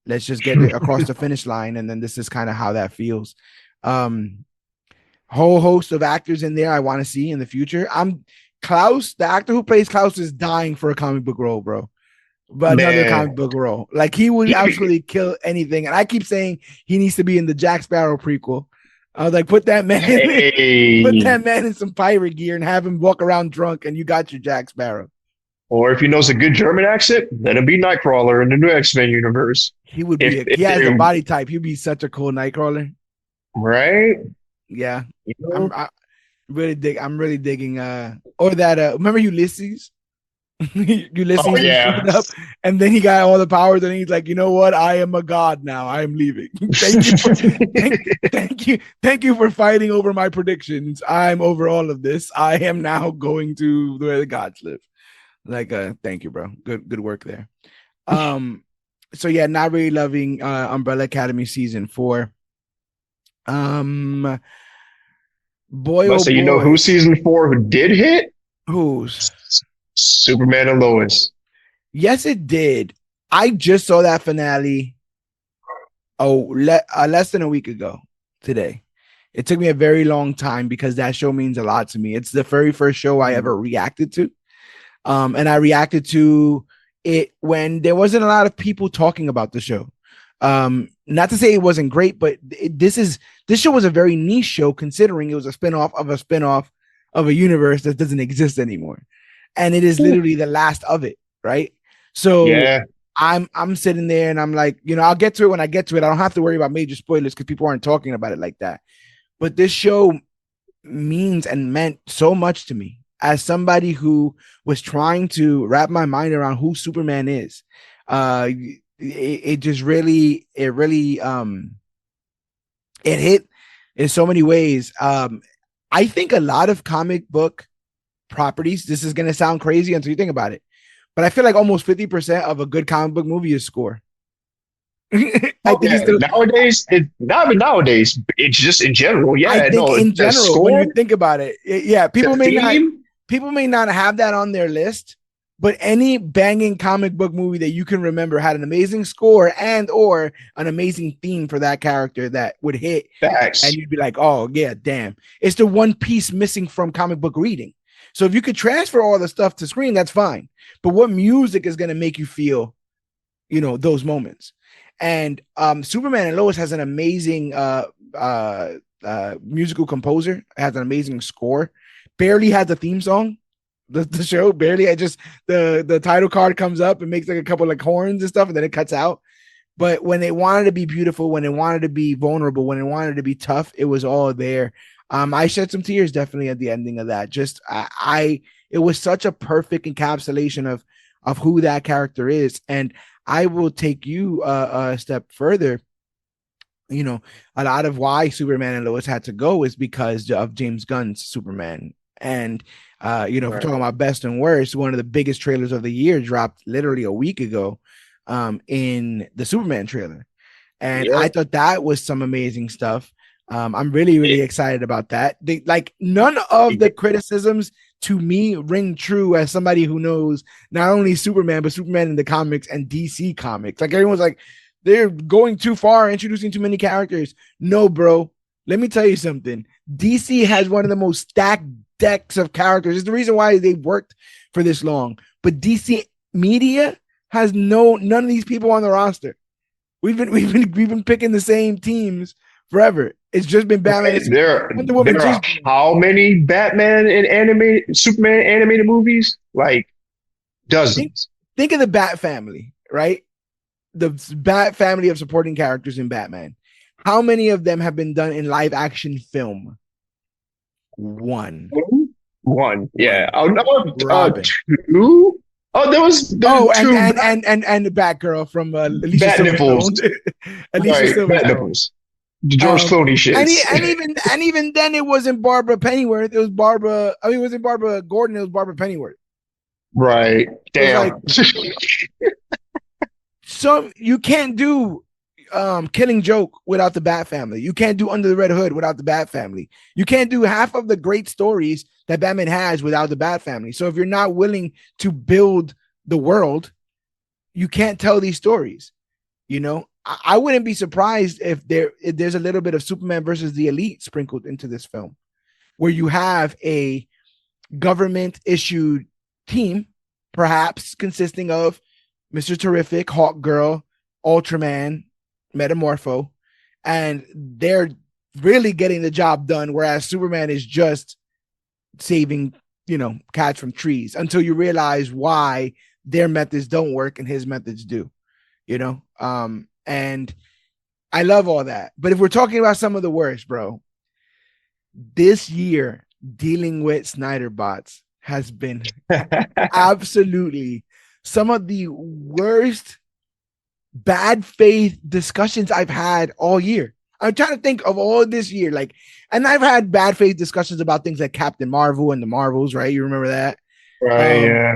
Let's just get it across the finish line, and then this is kind of how that feels. Whole host of actors in there I want to see in the future. Klaus, the actor who plays Klaus, is dying for a comic book role, bro. But another comic Man, book role. Like, he would absolutely kill anything. And I keep saying he needs to be in the Jack Sparrow prequel. I was like, put that man hey. in some pirate gear and have him walk around drunk, and you got your Jack Sparrow. Or if he knows a good German accent, let him be Nightcrawler in the new X-Men universe. He would If, be if he has the they, body type. He'd be such a cool Nightcrawler. right? Yeah. You I'm know? I'm really digging or that remember Ulysses? Oh Ulysses who yeah. showed up and then he got all the powers and he's like, you know what? I am a god now. I am leaving. Thank you for fighting over my predictions. I'm over all of this. I am now going to where the gods live. Like, thank you, bro. Good work there. So yeah, not really loving Umbrella Academy season 4. Boy, But oh so you know boy, who season 4 who did hit? who's? Superman and Lois. Yes, it did. I just saw that finale. Less than a week ago today. It took me a very long time because that show means a lot to me. It's the very first show I ever reacted to. And I reacted to it when there wasn't a lot of people talking about the show. Not to say it wasn't great, but this show was a very niche show considering it was a spinoff of a universe that doesn't exist anymore. And it is literally the last of it, right? So Yeah. I'm sitting there and I'm like, I'll get to it when I get to it. I don't have to worry about major spoilers because people aren't talking about it like that. But this show means and meant so much to me as somebody who was trying to wrap my mind around who Superman is. It hit in so many ways. I think a lot of comic book properties, this is going to sound crazy until you think about it, but I feel like almost 50% of a good comic book movie is score. I Oh think yeah. it's still, Not even nowadays. It's just in general. I Yeah. think No. in The general, when score, you think about it, yeah, the theme. people may not have that on their list, but any banging comic book movie that you can remember had an amazing score and or an amazing theme for that character that would hit, and Facts. you'd be like, oh yeah, damn. It's the one piece missing from comic book reading. So if you could transfer all the stuff to screen, that's fine. But what music is going to make you feel, those moments? And Superman and Lois has an amazing musical composer, has an amazing score. Barely has a theme song. The show barely. I just the title card comes up and makes like a couple like horns and stuff, and then it cuts out. But when they wanted to be beautiful, when they wanted to be vulnerable, when they wanted to be tough, it was all there. I shed some tears definitely at the ending of that. Just it was such a perfect encapsulation of who that character is. And I will take you a step further. A lot of why Superman and Lois had to go is because of James Gunn's Superman. And if we're talking about best and worst, one of the biggest trailers of the year dropped literally a week ago in the Superman trailer. And I thought that was some amazing stuff. I'm really, really excited about that. None of the criticisms to me ring true as somebody who knows not only Superman, but Superman in the comics and DC comics. Like, everyone's like, they're going too far, introducing too many characters. No, bro. Let me tell you something. DC has one of the most stacked decks of characters. It's the reason why they've worked for this long. But DC media has none of these people on the roster. We've been picking the same teams forever. It's just been Batman. Right. Wonder Woman. There are how many Batman and Superman animated movies? Like dozens. Think of the Bat family, right? The Bat family of supporting characters in Batman. How many of them have been done in live action film? One. Yeah. Oh no. Robin. Two. Oh, there was two. And the Batgirl from Alicia Bat nipples. Alicia Silverstone. Bat nipples. The George Clooney shit. And even then, it wasn't Barbara Pennyworth. It was Barbara. I mean, it wasn't Barbara Gordon. It was Barbara Pennyworth. Right. Damn. So you can't do Killing Joke without the Bat family. You can't do Under the Red Hood without the Bat family. You can't do half of the great stories that Batman has without the Bat family. So if you're not willing to build the world, you can't tell these stories. I wouldn't be surprised if there's a little bit of Superman versus the Elite sprinkled into this film, where you have a government issued team, perhaps consisting of Mr. Terrific, Hawk Girl, Ultraman, Metamorpho, and they're really getting the job done, whereas Superman is just saving, cats from trees, until you realize why their methods don't work and his methods do, and I love all that. But if we're talking about some of the worst, bro, this year dealing with Snyder bots has been absolutely some of the worst bad faith discussions I've had all year. I'm trying to think of all this year, and I've had bad faith discussions about things like Captain Marvel and the Marvels, right? You remember that? Right. Yeah.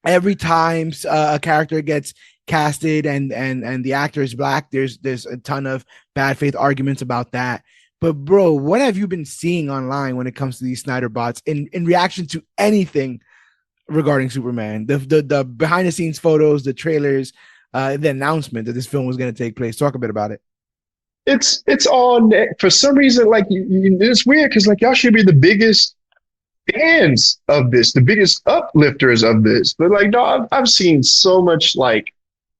Every time a character gets casted and the actor is black, there's a ton of bad faith arguments about that. But bro, what have you been seeing online when it comes to these Snyder bots in reaction to anything regarding Superman? The behind the scenes photos, the trailers, the announcement that this film was going to take place. Talk a bit about it. It's all for some reason, it's weird because y'all should be the biggest fans of this, the biggest uplifters of this. But no, I've seen so much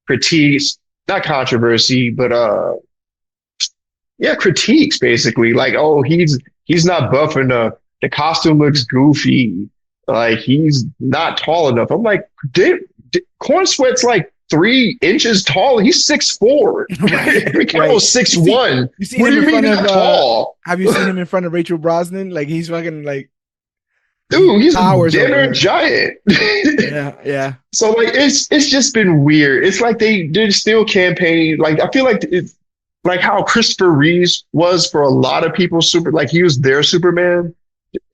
critiques, not controversy, but critiques basically. Oh, he's not buff enough. The costume looks goofy. He's not tall enough. I'm like, Corn Sweat's 3 inches tall. He's 6'4". Henry Cavill's 6'1". What do you mean he's not tall? Have you seen him in front of Rachel Brosnan? He's fucking dude, he's a dinner giant. yeah. So it's just been weird. It's they're still campaigning. I feel like it's how Christopher Reeves was for a lot of people. He was their Superman,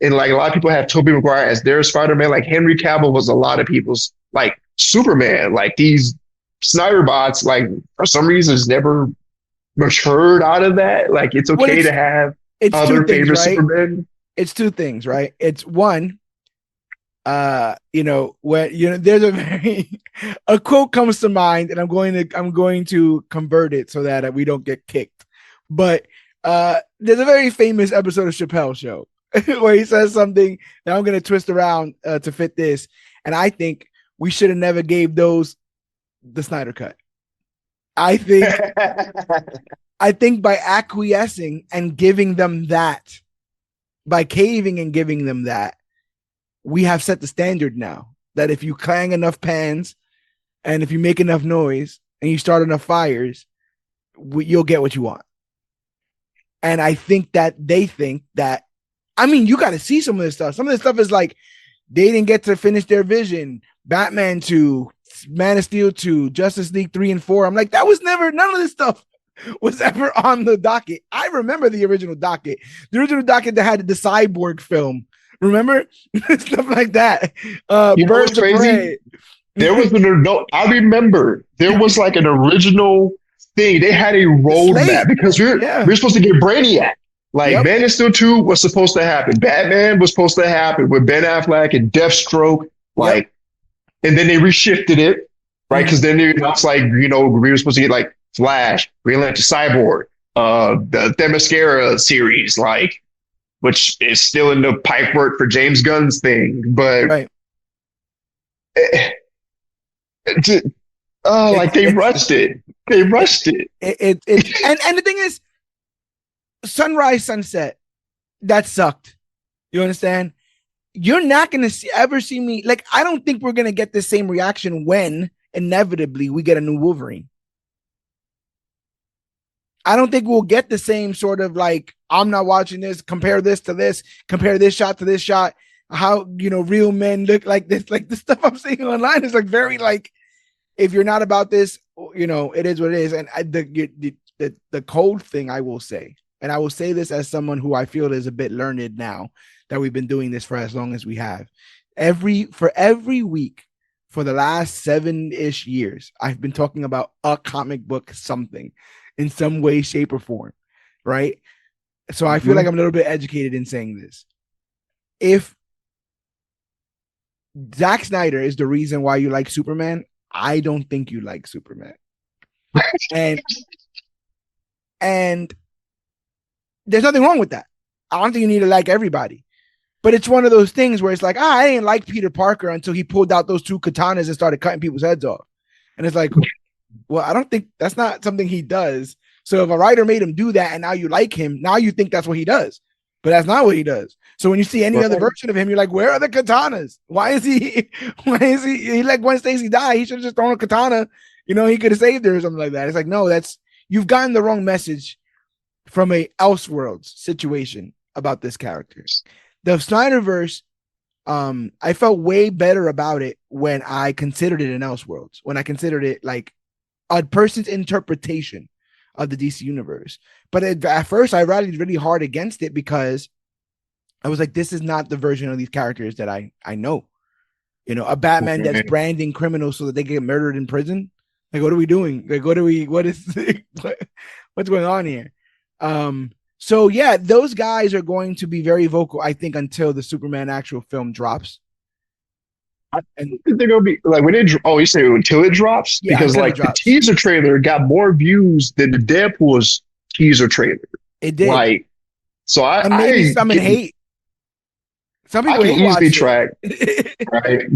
and a lot of people have Tobey Maguire as their Spider-Man. Henry Cavill was a lot of people's Superman. These Snyder bots, for some reason, has never matured out of that. It's okay to have other favorite Superman. It's two things, right? It's one, where there's a quote comes to mind, and I'm going to convert it so that we don't get kicked. But there's a very famous episode of Chappelle's Show where he says something that I'm going to twist around to fit this, and I think we should have never gave those the Snyder cut. I think by acquiescing and giving them that, by caving and giving them that, we have set the standard now that if you clang enough pans and if you make enough noise and you start enough fires, you'll get what you want. And I think that they think that, you got to see some of this stuff. Some of this stuff is they didn't get to finish their vision. Batman 2, Man of Steel 2, Justice League 3 and 4. I'm like, that was never, none of this stuff was ever on the docket. I remember the original docket that had the Cyborg film. Remember? Stuff like that. Birds of Prey. There was I remember there was an original thing. They had a roadmap because we're supposed to get Brainiac. Man of Steel 2 was supposed to happen. Batman was supposed to happen with Ben Affleck and Deathstroke. And then they reshifted it, right? Because then it's we were supposed to get Flash, Green Lantern, Cyborg, the Themyscira series, which is still in the pipework for James Gunn's thing. But they rushed it. They rushed it. And the thing is, Sunrise, Sunset, that sucked. You understand? You're not going to ever see me. I don't think we're going to get the same reaction when inevitably we get a new Wolverine. I don't think we'll get the same sort of I'm not watching this, compare this to this, compare this shot to this shot. How, real men look like this. The stuff I'm seeing online is very if you're not about this, it is what it is. And the cold thing I will say, and I will say this as someone who I feel is a bit learned now, that we've been doing this for as long as we have. Every week for the last 7-ish years, I've been talking about a comic book something in some way, shape, or form, right? So I feel like I'm a little bit educated in saying this. If Zack Snyder is the reason why you like Superman, I don't think you like Superman. and and there's nothing wrong with that. I don't think you need to like everybody. But it's one of those things where it's like, I didn't like Peter Parker until he pulled out those two katanas and started cutting people's heads off. And it's like, well, I don't think that's not something he does. So if a writer made him do that and now you like him, now you think that's what he does. But that's not what he does. So when you see any other version of him, you're like, where are the katanas? Why is he like Gwen Stacy died? He should have just thrown a katana. You know, he could have saved her or something like that. It's like, no, you've gotten the wrong message from a Elseworlds situation about this character. The Snyderverse, I felt way better about it when I considered it an Elseworlds, when I considered it like a person's interpretation of the DC universe. But at first, I rallied really hard against it because I was like, this is not the version of these characters that I know. You know, a Batman that's branding criminals so that they get murdered in prison. Like, what are we doing? Like, what's going on here? So yeah, those guys are going to be very vocal, I think, until the Superman actual film drops. I think they're gonna be like when it. Oh, you say until it drops? Yeah, because like the teaser trailer got more views than the Deadpool's teaser trailer. It did. Like, so and maybe some hate. Some people I can easily track. Right,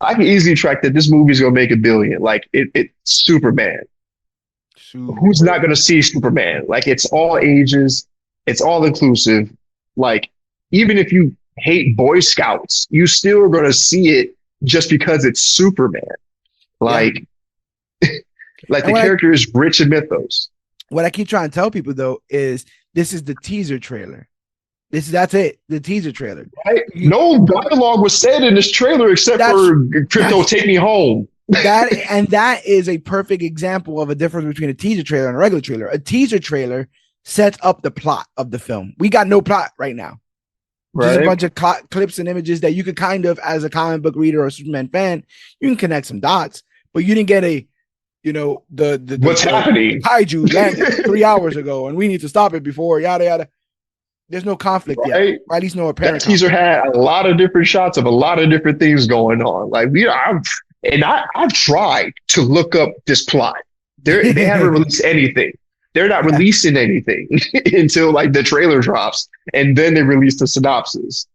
I can easily track that this movie is gonna make $1 billion. Like it's Superman. Who's not going to see Superman? Like, it's all ages, it's all inclusive. Like, even if you hate Boy Scouts, you still are going to see it just because it's Superman. Like, like the character is rich in mythos. What I keep trying to tell people though is this is the teaser trailer. That's it. The teaser trailer. Right? No dialogue was said in this trailer except for Crypto, take me home. That is a perfect example of a difference between a teaser trailer and a regular trailer. A teaser trailer sets up the plot of the film. We got no plot right now. Right. Just a bunch of clips and images that you could kind of, as a comic book reader or Superman fan, you can connect some dots, but you didn't get a, you know, the what's happening? Kaiju landed 3 hours ago, and we need to stop it before yada yada. There's no conflict yet, or at least no apparent. That teaser had a lot of different shots of a lot of different things going on. Like I've tried to look up this plot. They haven't released anything. They're not releasing anything until like the trailer drops, and then they release the synopsis.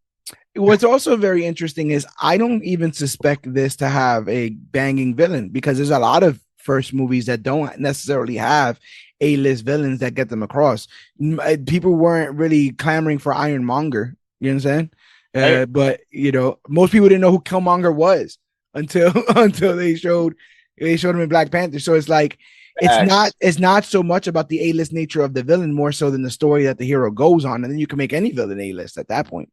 What's also very interesting is I don't even suspect this to have a banging villain, because there's a lot of first movies that don't necessarily have A-list villains that get them across. People weren't really clamoring for Ironmonger. You know what I'm saying? But you know, most people didn't know who Killmonger was until they showed him in Black Panther. So it's like it's not so much about the A-list nature of the villain, more so than the story that the hero goes on, and then you can make any villain A-list at that point.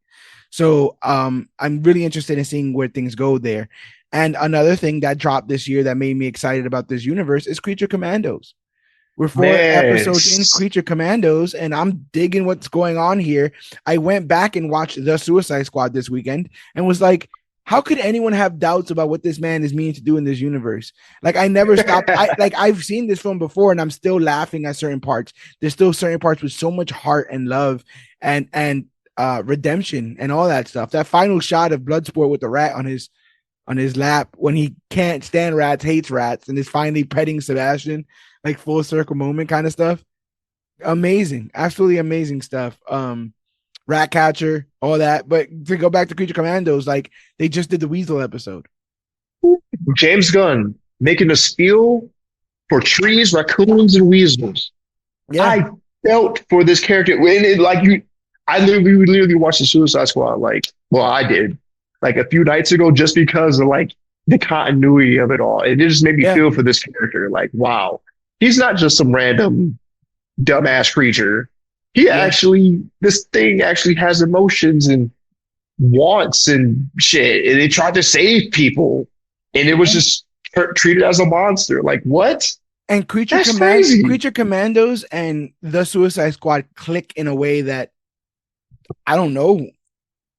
So I'm really interested in seeing where things go there. And another thing that dropped this year that made me excited about this universe is Creature Commandos. We're 4 episodes in Creature Commandos, and I'm digging what's going on here. I went back and watched The Suicide Squad this weekend and was like, how could anyone have doubts about what this man is meaning to do in this universe? Like, I never stopped. I've seen this film before, and I'm still laughing at certain parts. There's still certain parts with so much heart and love and redemption and all that stuff. That final shot of Bloodsport with the rat on his lap when he can't stand rats, hates rats, and is finally petting Sebastian, like full circle moment kind of stuff. Amazing, absolutely amazing stuff. Ratcatcher, all that. But to go back to Creature Commandos, like they just did the Weasel episode. James Gunn making a spiel for trees, raccoons, and weasels. Yeah. I felt for this character when it we literally watched the Suicide Squad. I did a few nights ago just because of the continuity of it all. It just made me feel for this character. Like, wow, he's not just some random dumbass creature. This thing actually has emotions and wants and shit. And they tried to save people, and it was just treated as a monster. Like, what? And Creature Commandos and the Suicide Squad click in a way that I don't know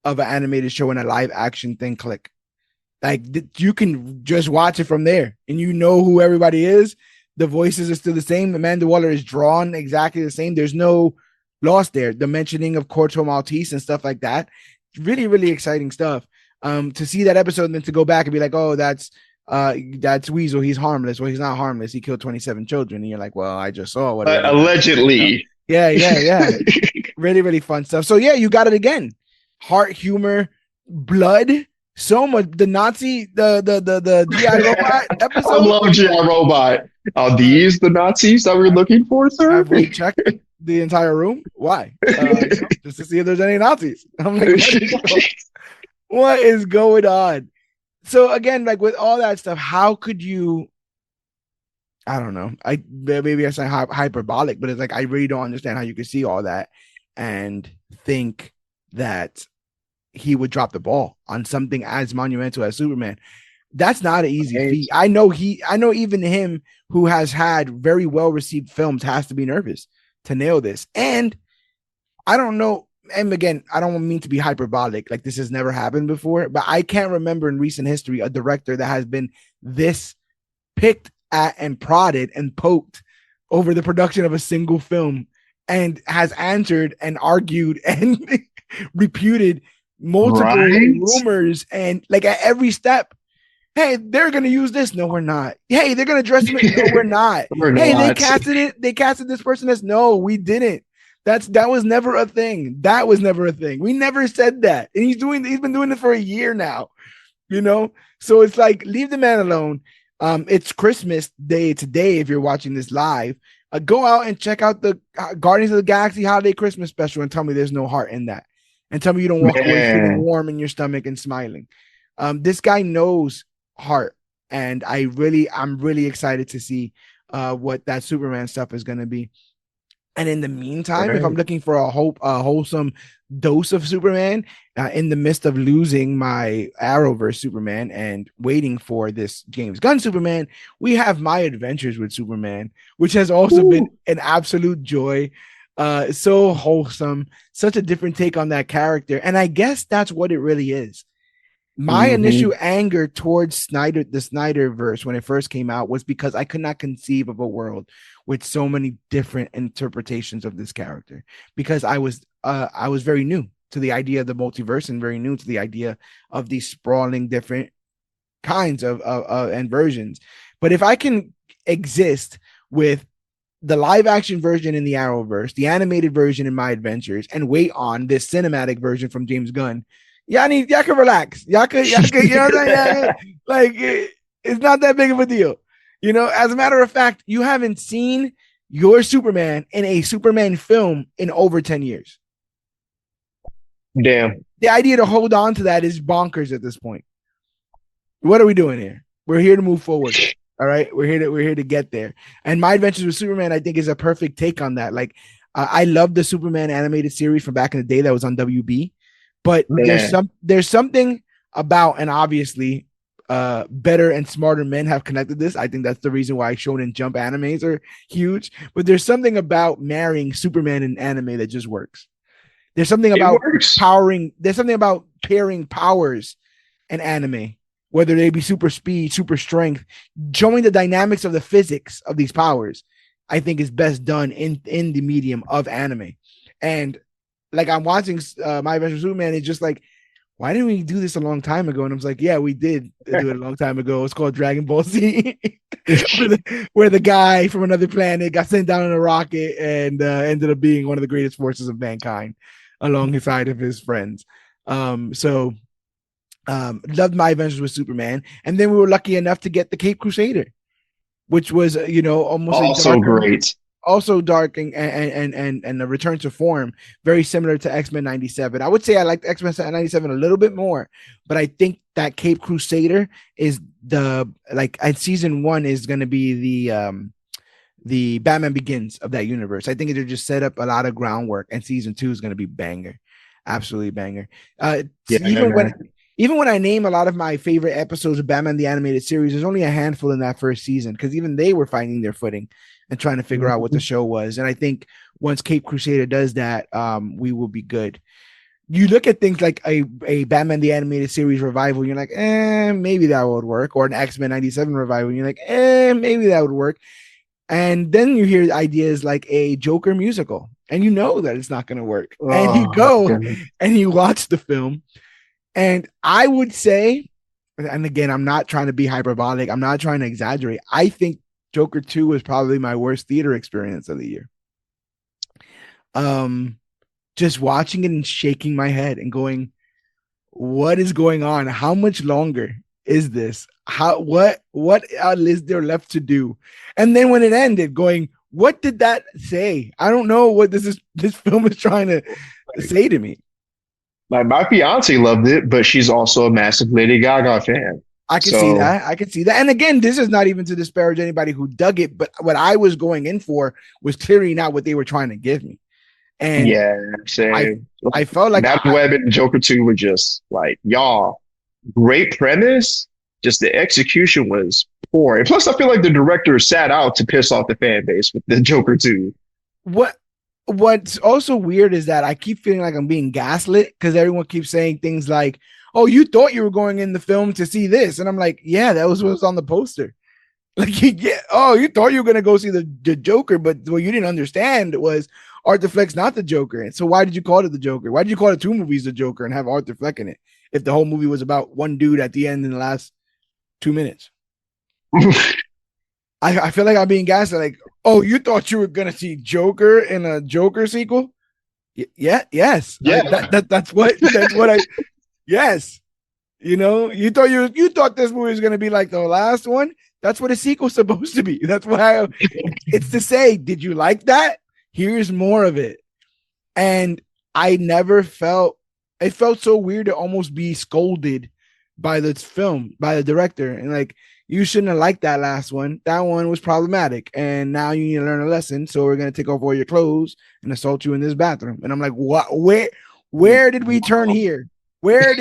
of an animated show and a live action thing click. Like, you can just watch it from there, and you know who everybody is. The voices are still the same. Amanda Waller is drawn exactly the same. There's no lost there. The mentioning of Corto Maltese and stuff like that. Really, really exciting stuff. To see that episode and then to go back and be like, oh, that's that's Weasel. He's harmless. Well, he's not harmless. He killed 27 children. And you're like, well, I just saw what really happened. Allegedly. Yeah, yeah, yeah. Really, really fun stuff. So yeah, you got it again. Heart, humor, blood. So much. The Nazi, the GI Robot episode. I love GI Robot. Are these the Nazis that we're looking for, sir? Have we checked the entire room? Why? Just to see if there's any Nazis. I'm like, what is going on? So again, like with all that stuff, how could you? I don't know. Maybe I say hyperbolic, but it's like I really don't understand how you could see all that and think that he would drop the ball on something as monumental as Superman. That's not an easy feat. I know even him, who has had very well received films, has to be nervous to nail this. And I don't know. And again, I don't mean to be hyperbolic. Like this has never happened before, but I can't remember in recent history a director that has been this picked at and prodded and poked over the production of a single film and has answered and argued and reputed multiple rumors and like at every step. Hey, they're gonna use this. No, we're not. Hey, they're gonna dress him. No, we're not. They casted it. They casted this person as no, we didn't. That was never a thing. That was never a thing. We never said that. And he's been doing it for a year now. You know? So it's like, leave the man alone. It's Christmas Day today. If you're watching this live, go out and check out the Guardians of the Galaxy Holiday Christmas Special and tell me there's no heart in that. And tell me you don't walk away feeling warm in your stomach and smiling. This guy knows heart, and I'm really excited to see what that Superman stuff is going to be. And in the meantime, if I'm looking for a wholesome dose of Superman in the midst of losing my Arrowverse Superman and waiting for this James Gunn Superman, we have My Adventures with Superman, which has also been an absolute joy. So wholesome, such a different take on that character. And I guess that's what it really is. My initial anger towards the Snyderverse when it first came out was because I could not conceive of a world with so many different interpretations of this character, because I was very new to the idea of the multiverse and very new to the idea of these sprawling different kinds of and versions. But if I can exist with the live action version in the Arrowverse, the animated version in My Adventures, and wait on this cinematic version from James Gunn, y'all can relax. Y'all can, you know what I'm saying? Like, it's not that big of a deal. You know, as a matter of fact, you haven't seen your Superman in a Superman film in over 10 years. Damn. The idea to hold on to that is bonkers at this point. What are we doing here? We're here to move forward. All right. We're here to get there. And My Adventures with Superman, I think, is a perfect take on that. Like, I love the Superman animated series from back in the day that was on WB. But there's something about, and obviously better and smarter men have connected this. I think that's the reason why Shonen Jump animes are huge. But there's something about marrying Superman in anime that just works. There's something about pairing powers in anime, whether they be super speed, super strength, showing the dynamics of the physics of these powers, I think is best done in the medium of anime. And like, I'm watching My Adventures with Superman, it's just like, why didn't we do this a long time ago? And I was like, yeah, we did do it a long time ago. It's called Dragon Ball Z, where the guy from another planet got sent down in a rocket and ended up being one of the greatest forces of mankind alongside of his friends. Loved My Adventures with Superman. And then we were lucky enough to get the Cape Crusader, which was, almost also great. Also dark and a return to form, very similar to X-Men 97. I would say I liked X-Men 97 a little bit more, but I think that Cape Crusader is at season 1 is going to be the Batman Begins of that universe. I think they just set up a lot of groundwork, and season 2 is going to be banger, absolutely banger. Even when I name a lot of my favorite episodes of Batman the Animated Series, there's only a handful in that first season, because even they were finding their footing and trying to figure out what the show was. And I think once Cape Crusader does that, we will be good. You look at things like a Batman the Animated Series revival, you're like, maybe that would work. Or an X-Men 97 revival, you're like, maybe that would work. And then you hear ideas like a Joker musical, and you know that it's not going to work. And you go and you watch the film. And I would say and again, I'm not trying to be hyperbolic. I'm not trying to exaggerate. I think Joker 2 was probably my worst theater experience of the year. Um, just watching it and shaking my head and going, what is going on? How much longer is this? What is there left to do? And then when it ended, going, what did that say? I don't know what this film is trying to say to me. Like my fiance loved it, but she's also a massive Lady Gaga fan. I can see So that. I can see that. And again, this is not even to disparage anybody who dug it, but what I was going in for was clearly not what they were trying to give me. And yeah, I same. I felt like Madame Web and Joker 2 were just like, y'all, great premise. Just the execution was poor. And plus, I feel like the director sat out to piss off the fan base with the Joker 2. what what's also weird is that I keep feeling like I'm being gaslit because everyone keeps saying things like, "Oh, you thought you were going in the film to see this," and I'm like, "Yeah, that was what was on the poster." Like, yeah, oh, you thought you were gonna go see the Joker, but what you didn't understand was Arthur Fleck's not the Joker. And so why did you call it the Joker? Why did you call it two movies the Joker and have Arthur Fleck in it if the whole movie was about one dude at the end in the last 2 minutes? I feel like I'm being gaslit. Like, oh, you thought you were gonna see Joker in a Joker sequel? Yeah, yes. Yeah. That's what I yes. You know, you thought this movie was gonna be like the last one. That's what a sequel's supposed to be. That's why it's to say, did you like that? Here's more of it. And I never felt it felt so weird to almost be scolded by this film, by the director. And like, you shouldn't have liked that last one. That one was problematic. And now you need to learn a lesson. So we're gonna take off all your clothes and assault you in this bathroom. And I'm like, what? Where did we turn here? Where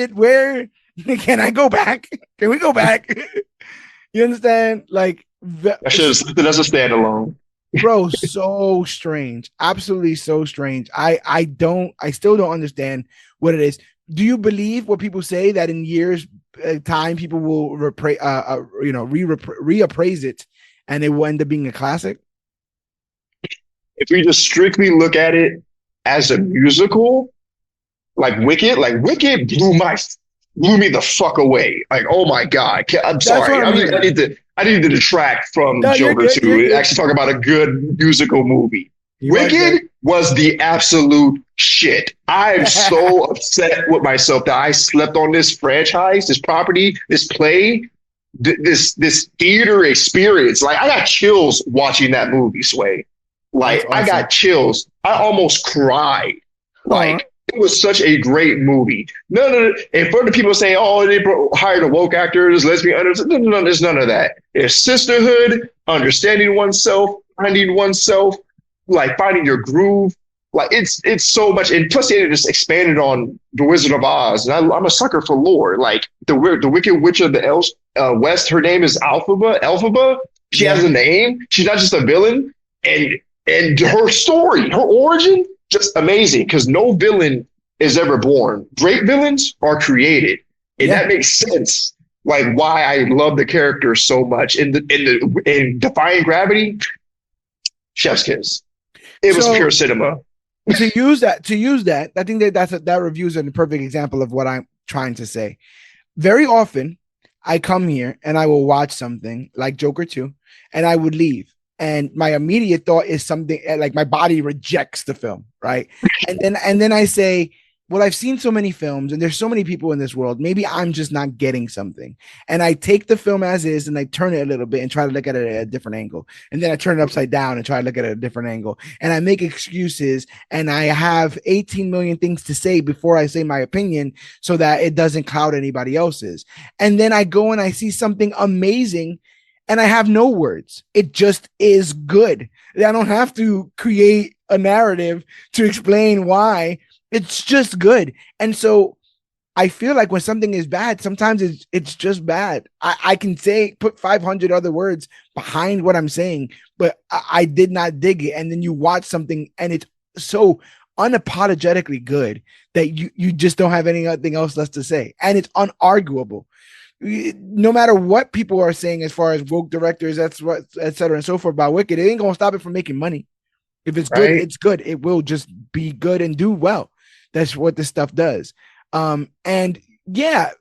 can I go back? Can we go back? You understand? Like, I should have said that's a standalone. bro, so strange, absolutely so strange. I still don't understand what it is. Do you believe what people say that in years time people will reappraise it and it will end up being a classic? If we just strictly look at it as a musical, like Wicked blew me the fuck away. Like, oh my god, I'm sorry. I need to detract from No, you're Joker good. 2 You're and good. actually talk about a good musical movie. You are good. Wicked was the absolute shit. I am so upset with myself that I slept on this franchise, this property, this play, this theater experience. Like I got chills watching that movie, Sway. That's Like I awesome. got chills. I almost cried. Like it was such a great movie. No. And for the people saying, "Oh, they hired a woke actor, there's lesbian," no, there's none of that. It's sisterhood, understanding oneself, finding oneself, like finding your groove. Like it's so much. And plus, they just expanded on the Wizard of Oz, and I'm a sucker for lore. Like the Wicked Witch of the West. Her name is Alphaba. Alphaba. She has Yeah. a name. She's not just a villain. And her story, her origin, just amazing because no villain is ever born. Great villains are created, and Yeah. that makes sense. Like why I love the character so much. In Defying Gravity, Chef's Kiss. It was So pure cinema. to use that, I think that review is a perfect example of what I'm trying to say. Very often, I come here and I will watch something like Joker 2, and I would leave. And my immediate thought is something like my body rejects the film, right? And then I say, well, I've seen so many films and there's so many people in this world. Maybe I'm just not getting something. And I take the film as is and I turn it a little bit and try to look at it at a different angle. And then I turn it upside down and try to look at it at a different angle. And I make excuses and I have 18 million things to say before I say my opinion so that it doesn't cloud anybody else's. And then I go and I see something amazing and I have no words. It just is good. I don't have to create a narrative to explain why. It's just good. And so I feel like when something is bad, sometimes it's just bad. I can put 500 other words behind what I'm saying, but I did not dig it. And then you watch something and it's so unapologetically good that you just don't have anything else left to say. And it's unarguable. No matter what people are saying as far as woke directors, that's what, et cetera, and so forth about Wicked, it ain't gonna stop it from making money. If it's good, Right? it's good. It will just be good and do well. That's what this stuff does. And yeah,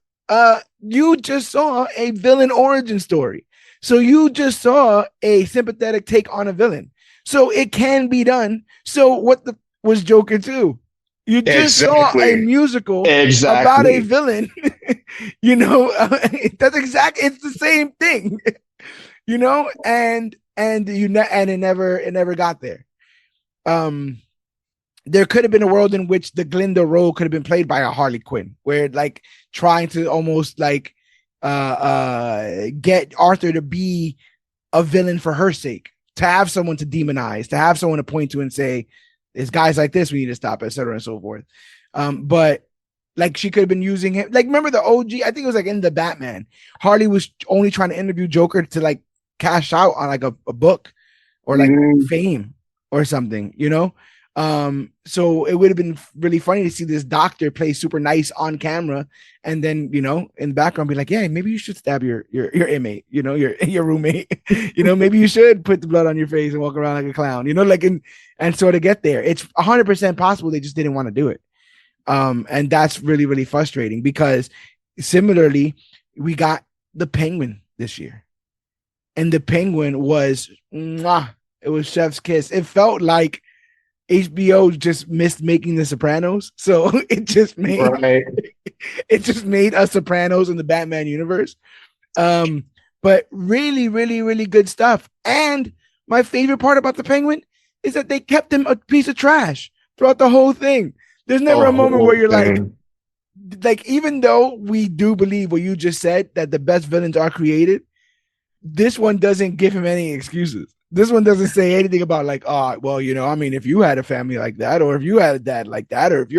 you just saw a villain origin story. So you just saw a sympathetic take on a villain. So it can be done. So what the was Joker 2? You just saw a Exactly. musical about a Exactly. villain. That's exactly, it's the same thing. And it never got there. Um there could have been a world in which the Glinda role could have been played by a Harley Quinn, where like trying to almost like get Arthur to be a villain for her sake, to have someone to demonize, to have someone to point to and say, "There's guys like this we need to stop," etc. and so forth. But like she could have been using him. Like remember the OG? I think it was like in the Batman. Harley was only trying to interview Joker to like cash out on like a book or like Mhm. fame or something. So it would have been really funny to see this doctor play super nice on camera, and then in the background be like, yeah, maybe you should stab your inmate, your roommate. Maybe you should put the blood on your face and walk around like a clown, like and sort of get there. It's 100% possible they just didn't want to do it. And that's really, really frustrating because similarly, we got the Penguin this year, and the Penguin was mwah, it was chef's kiss. It felt like HBO just missed making The Sopranos, so Right. it just made a Sopranos in the Batman universe. But really, really, really good stuff. And my favorite part about the Penguin is that they kept him a piece of trash throughout the whole thing. There's never The a moment where whole you're thing. like, even though we do believe what you just said that the best villains are created, this one doesn't give him any excuses. This one doesn't say anything about like, oh, well, I mean, if you had a family like that, or if you had a dad like that, or if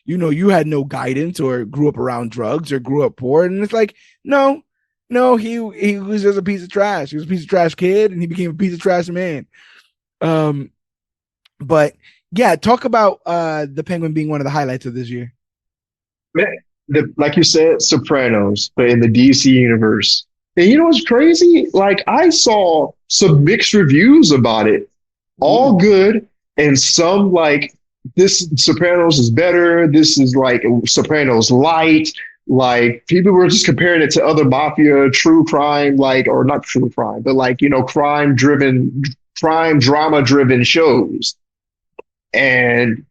you had no guidance or grew up around drugs or grew up poor. And it's like, no, no, he was just a piece of trash. He was a piece of trash kid and he became a piece of trash man. Um, but yeah, talk about the Penguin being one of the highlights of this year. Man, like you said, Sopranos, but in the DC universe. And you know what's crazy? Like I saw some mixed reviews about it, all Ooh. good, and some like this Sopranos is better. This is like Sopranos light. Like people were just comparing it to other mafia, true crime, like or not true crime, but like crime drama driven shows. And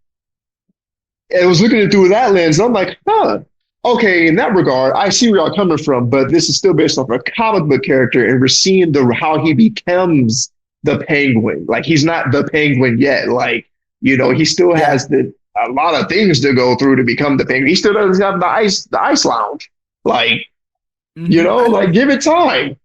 I was looking at it through that lens. I'm like, huh, okay, in that regard, I see where y'all coming from, but this is still based off a comic book character, and we're seeing the how he becomes the Penguin. Like he's not the Penguin yet. Like he still Yeah. has a lot of things to go through to become the Penguin. He still doesn't have the ice lounge. Like Mm-hmm. like give it time.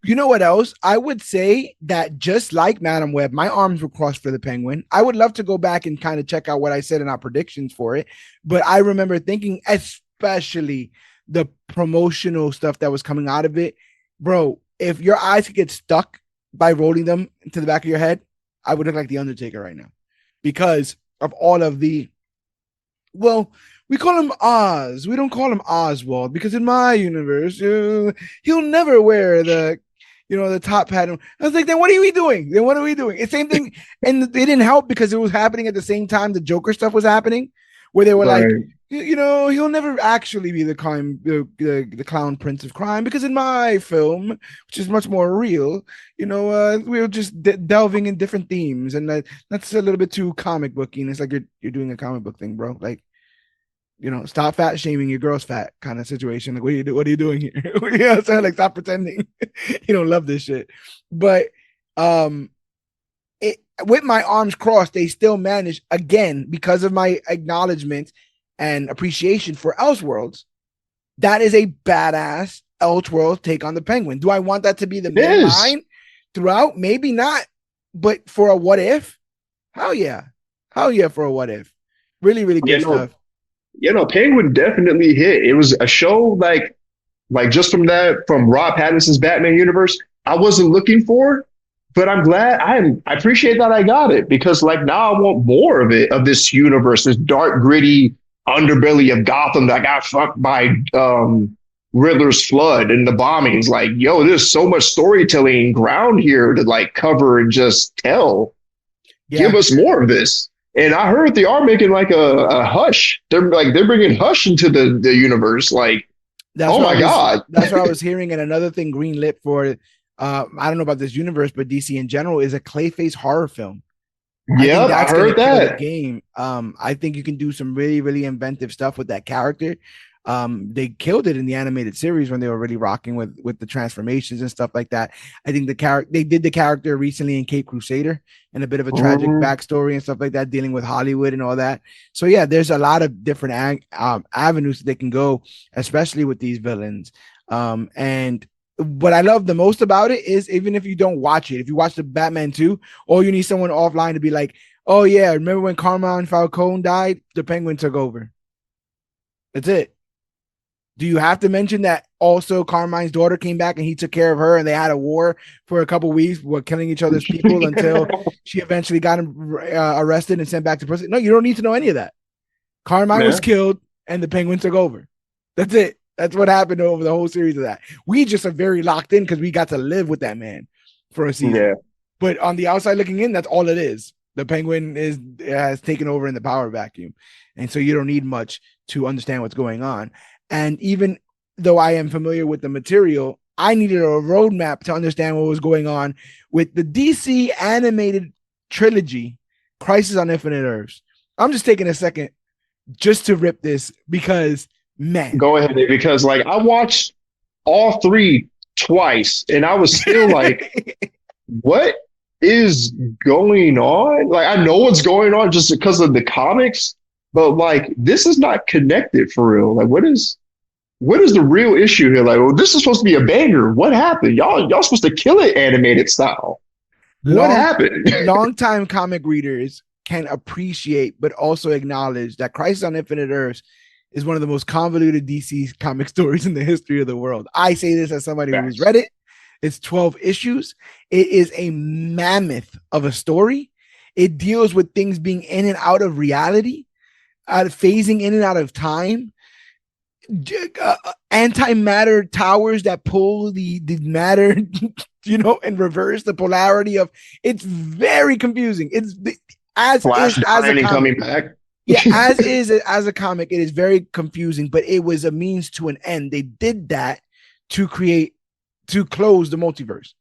You know what else? I would say that just like Madam Web, my arms were crossed for the Penguin. I would love to go back and kind of check out what I said in our predictions for it. But I remember thinking, especially the promotional stuff that was coming out of it, bro, if your eyes could get stuck by rolling them into the back of your head, I would look like the Undertaker right now because of all of the, well, we call him Oz. We don't call him Oswald because in my universe, he'll never wear the top hat. I was like, then what are we doing? Then what are we doing? It's same thing, and it didn't help because it was happening at the same time the Joker stuff was happening, where they were like, Right. he'll never actually be the crime, the clown prince of crime because in my film, which is much more real, we're just delving in different themes, and that's a little bit too comic booky. And it's like you're doing a comic book thing, bro. Like stop fat shaming your girl's fat kind of situation. Like, what are you doing here? You know what I'm saying? Like, stop pretending you don't love this shit. But um, with my arms crossed, they still managed again because of my acknowledgement and appreciation for Elseworlds. That is a badass Elseworlds take on the Penguin. Do I want that to be the It main is. line throughout? Maybe not, but for a what if, hell yeah, for a what if. Really, really You good know, stuff. Penguin definitely hit. It was a show like just from Rob Pattinson's Batman universe, I wasn't looking for, but I'm glad I appreciate that I got it because like now I want more of it of this universe, this dark, gritty underbelly of Gotham that got fucked by Riddler's flood and the bombings. Like, yo, there's so much storytelling ground here to like cover and just tell. Give Yeah. us more of this. And I heard they are making like a Hush. They're bringing Hush into the universe. Like That's Oh what I my was. God. That's what I was hearing. And another thing, greenlit for. I don't know about this universe, but DC in general is a Clayface horror film. I think Yep, I that's gonna heard kill the that. game. I think you can do some really, really inventive stuff with that character. They killed it in the animated series when they were really rocking with the transformations and stuff like that. I think the character they did the character recently in Cape Crusader and a bit of a tragic Mhm. backstory and stuff like that, dealing with Hollywood and all that. So yeah, there's a lot of different avenues that they can go, especially with these villains. And what I love the most about it is even if you don't watch it, if you watch the Batman 2, or you need someone offline to be like, oh yeah, remember when Carmine Falcone died? The Penguin took over. That's it. Do you have to mention that also Carmine's daughter came back and he took care of her and they had a war for a couple weeks, were killing each other's people until she eventually got him arrested and sent back to prison? No, you don't need to know any of that. Carmine was Yeah. killed and the Penguin took over. That's it. That's what happened over the whole series of that. We just are very locked in because we got to live with that man for a season. Yeah. But on the outside looking in, that's all it is. The Penguin has taken over in the power vacuum, and so you don't need much to understand what's going on. And even though I am familiar with the material, I needed a roadmap to understand what was going on with the DC animated trilogy, Crisis on Infinite Earths. I'm just taking a second just to rip this because, man, Go ahead, because like I watched all three twice and I was still like, what is going on? Like I know what's going on just because of the comics, but like this is not connected for real. Like what is the real issue here? Like, well, this is supposed to be a banger. What happened? Y'all supposed to kill it animated style. What long happened? long time comic readers can appreciate but also acknowledge that Crisis on Infinite Earths is one of the most convoluted DC comic stories in the history of the world. I say this as somebody who's Facts. read it. It's 12 issues. It is a mammoth of a story. It deals with things being in and out of reality, phasing in and out of time, antimatter towers that pull the matter, and reverse the polarity of. It's very confusing. It's as Flash is as a dying and comic. coming back. Yeah, as is as a comic, it is very confusing, but it was a means to an end. They did that to close the multiverse.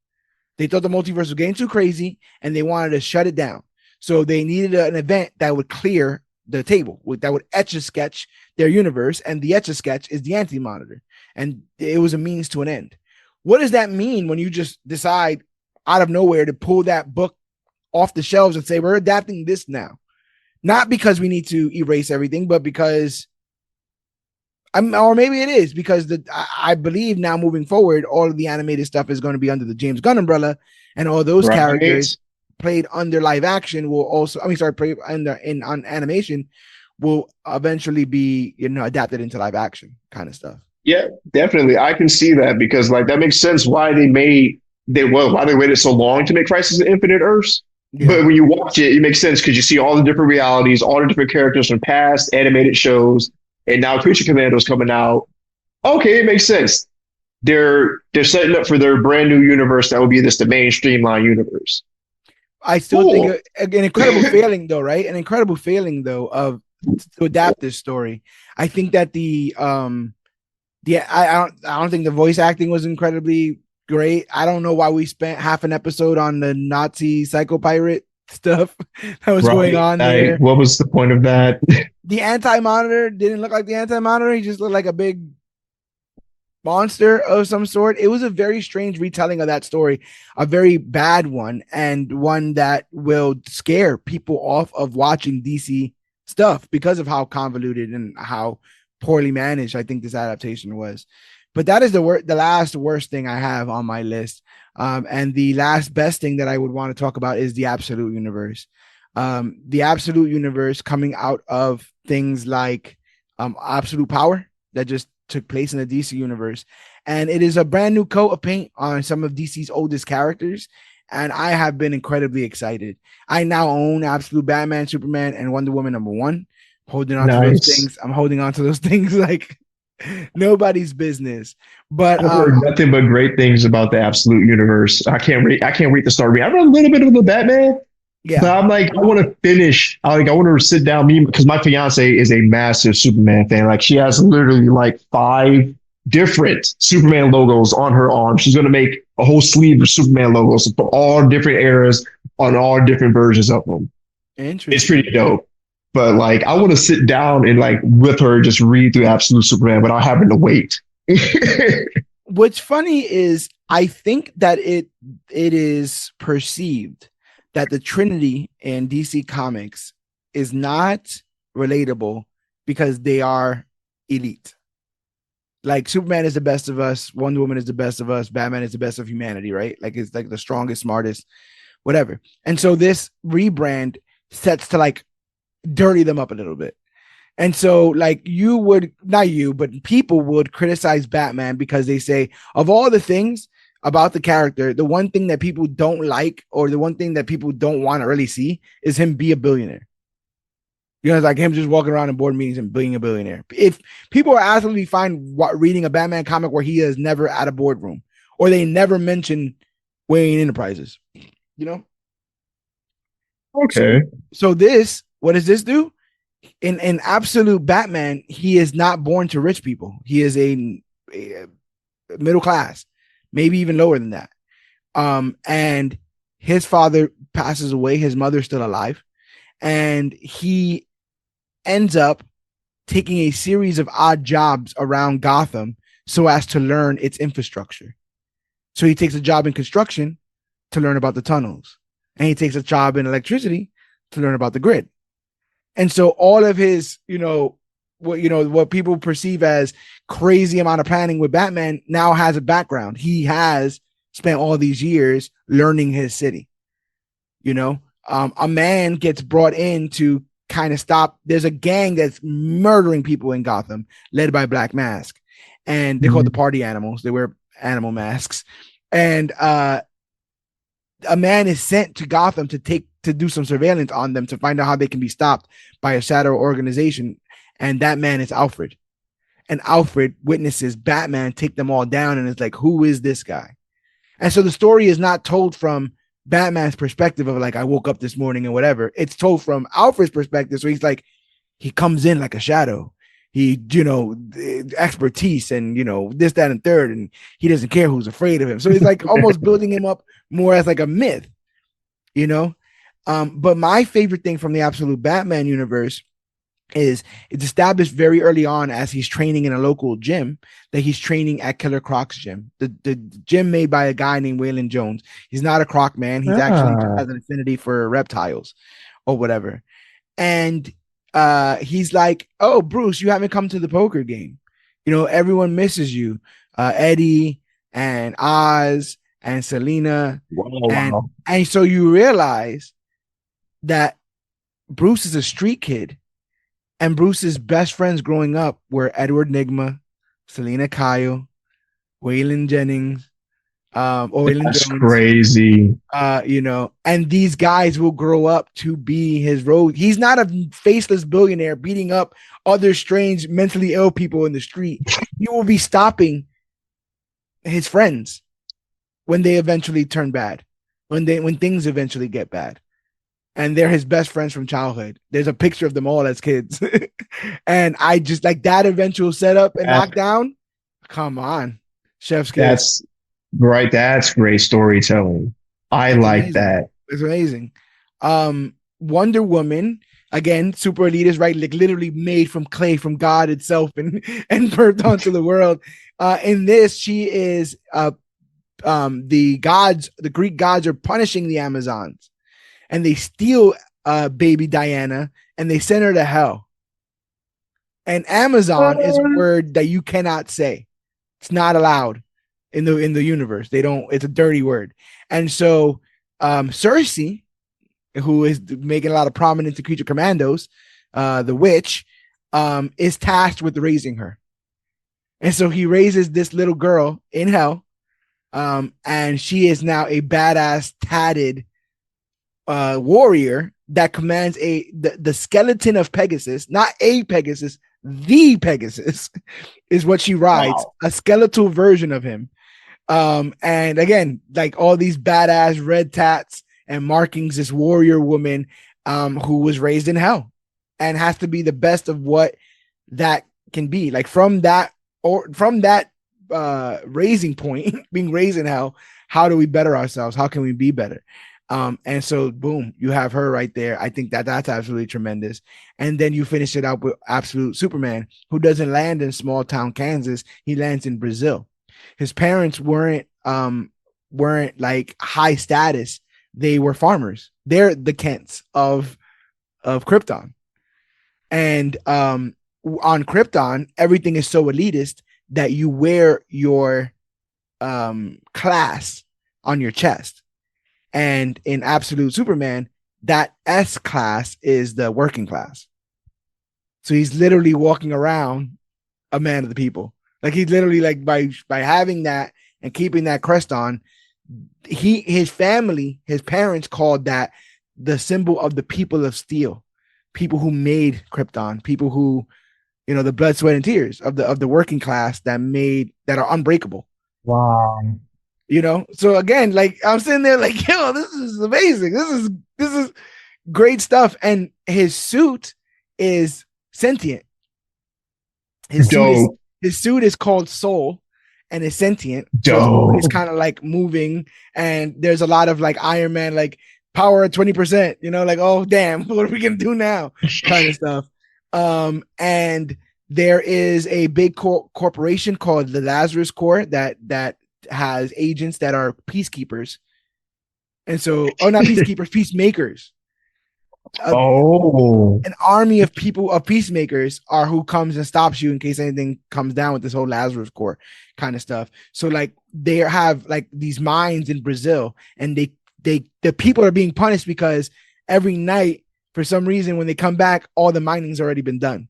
They thought the multiverse was getting too crazy and they wanted to shut it down. So they needed an event that would clear the table, that would etch a sketch their universe. And the etch a sketch is the anti monitor. And it was a means to an end. What does that mean when you just decide out of nowhere to pull that book off the shelves and say, we're adapting this now? Not because we need to erase everything, but because or maybe it is because I believe now moving forward, all of the animated stuff is going to be under the James Gunn umbrella, and all those Right. characters played under live action will also, played under on animation will eventually be adapted into live action kind of stuff. Yeah, definitely. I can see that because like that makes sense why why they waited so long to make Crisis on Infinite Earths. Yeah, But when you watch it, it makes sense because you see all the different realities, all the different characters from past animated shows, and now Creature Commandos coming out. Okay, it makes sense. They're setting up for their brand new universe that will be the main streamline universe. I still think Cool. an incredible failing though, right? An incredible failing though of to adapt this story. I think that I don't think the voice acting was incredibly great. I don't know why we spent half an episode on the Nazi psycho pirate stuff that was going Right. on there. What was the point of that? The anti-monitor didn't look like the anti-monitor. He just looked like a big monster of some sort. It was a very strange retelling of that story, a very bad one, and one that will scare people off of watching DC stuff because of how convoluted and how poorly managed I think this adaptation was. But that is the last worst thing I have on my list. And the last best thing that I would want to talk about is the Absolute Universe. The Absolute Universe coming out of things like Absolute Power that just took place in the DC universe. And it is a brand new coat of paint on some of DC's oldest characters. And I have been incredibly excited. I now own Absolute Batman, Superman, and Wonder Woman #1. Holding on to those Nice. things. I'm holding on to those things like nobody's business. But I've heard nothing but great things about the Absolute Universe. I can't wait to start reading. I read a little bit of the Batman, but yeah, I'm like, I want to finish. I want to sit down. Me because my fiance is a massive Superman fan. Like she has literally like 5 different Superman logos on her arm. She's going to make a whole sleeve of Superman logos for all different eras on all different versions of them. Interesting. It's pretty dope. But like, I want to sit down and like with her just read through Absolute Superman without having to wait. What's funny is I think that it is perceived that the Trinity in DC Comics is not relatable because they are elite. Like Superman is the best of us, Wonder Woman is the best of us, Batman is the best of humanity, right? Like it's like the strongest, smartest, whatever. And so this rebrand sets to like dirty them up a little bit. And so like you would, not you, but people would criticize Batman because they say of all the things about the character, the one thing that people don't like or the one thing that people don't want to really see is him be a billionaire. You know, it's like him just walking around in board meetings and being a billionaire. If people are absolutely fine reading a Batman comic where he is never at a boardroom or they never mention Wayne Enterprises, you know? Okay. So this, what does this do? In absolute Batman, he is not born to rich people. He is a middle class, maybe even lower than that. And his father passes away. His mother's still alive. And he ends up taking a series of odd jobs around Gotham so as to learn its infrastructure. So he takes a job in construction to learn about the tunnels. And he takes a job in electricity to learn about the grid. And so all of his, what people perceive as crazy amount of planning with Batman now has a background. He has spent all these years learning his city. A man gets brought in to kind of stop. There's a gang that's murdering people in Gotham, led by Black Mask, and they're called the Party Animals. They wear animal masks, and a man is sent to Gotham to do some surveillance on them to find out how they can be stopped by a shadow organization, and that man is Alfred. And Alfred witnesses Batman take them all down, and it's like, who is this guy? And so the story is not told from Batman's perspective of like, I woke up this morning and whatever. It's told from Alfred's perspective. So he's like, he comes in like a shadow. He, expertise and, this, that, and third. And he doesn't care who's afraid of him. So he's like almost building him up more as like a myth, But my favorite thing from the Absolute Batman universe is it's established very early on as he's training in a local gym that he's training at Killer Croc's gym, the gym made by a guy named Waylon Jones. He's not a Croc man. He's actually has an affinity for reptiles or whatever. And he's like, oh, Bruce, you haven't come to the poker game. Everyone misses you. Eddie and Oz and Selena. Wow. And so you realize that Bruce is a street kid. And Bruce's best friends growing up were Edward Nygma, Selena Kyle, Waylon Jennings, That's Jones. Crazy. And these guys will grow up to be his road. He's not a faceless billionaire beating up other strange, mentally ill people in the street. He will be stopping his friends when they eventually turn bad, when things eventually get bad. And they're his best friends from childhood. There's a picture of them all as kids. And I just like that eventual setup and knockdown. Come on. Chef's kiss. That's right. That's great storytelling. I like amazing. That. It's amazing. Wonder Woman, again, super elitist, right? Like literally made from clay from God itself and birthed onto the world. In this, she is the Greek gods are punishing the Amazons. And they steal baby Diana and they send her to hell. And Amazon is a word that you cannot say. It's not allowed in the universe. It's a dirty word. And so Cersei, who is making a lot of prominence to Creature Commandos, the witch, is tasked with raising her. And so he raises this little girl in hell. And she is now a badass, tatted warrior that commands the skeleton of Pegasus, not a Pegasus, the Pegasus is what she rides. Wow. A skeletal version of him. And again, like all these badass red tats and markings, this warrior woman who was raised in hell and has to be the best of what that can be. Like from that raising point, being raised in hell. How do we better ourselves? How can we be better? And so boom, you have her right there. I think that that's absolutely tremendous. And then you finish it out with Absolute Superman, who doesn't land in small town Kansas. He lands in Brazil. His parents weren't like high status. They were farmers. They're the Kents of Krypton. And on Krypton, everything is so elitist that you wear your class on your chest. And in Absolute Superman, that S class is the working class. So he's literally walking around a man of the people. Like he's literally like by having that and keeping that crest on, his family, his parents called that the symbol of the people of steel, people who made Krypton, people who, you know, the blood, sweat, and tears of the working class that are unbreakable. Wow. You know, so again, like I'm sitting there like, yo, this is amazing. This is great stuff. And his suit is sentient. His suit is called Soul and is sentient. So it's kind of like moving, and there's a lot of like Iron Man, like power at 20%, you know, like, oh damn, what are we gonna do now? Kind of stuff. And there is a big corporation called the Lazarus Corps that has agents that are peacekeepers. And so, oh, not peacekeepers, peacemakers. An army of people, of peacemakers, are who comes and stops you in case anything comes down with this whole Lazarus Corps kind of stuff. So like they have like these mines in Brazil, and the people are being punished because every night, for some reason, when they come back, all the mining's already been done.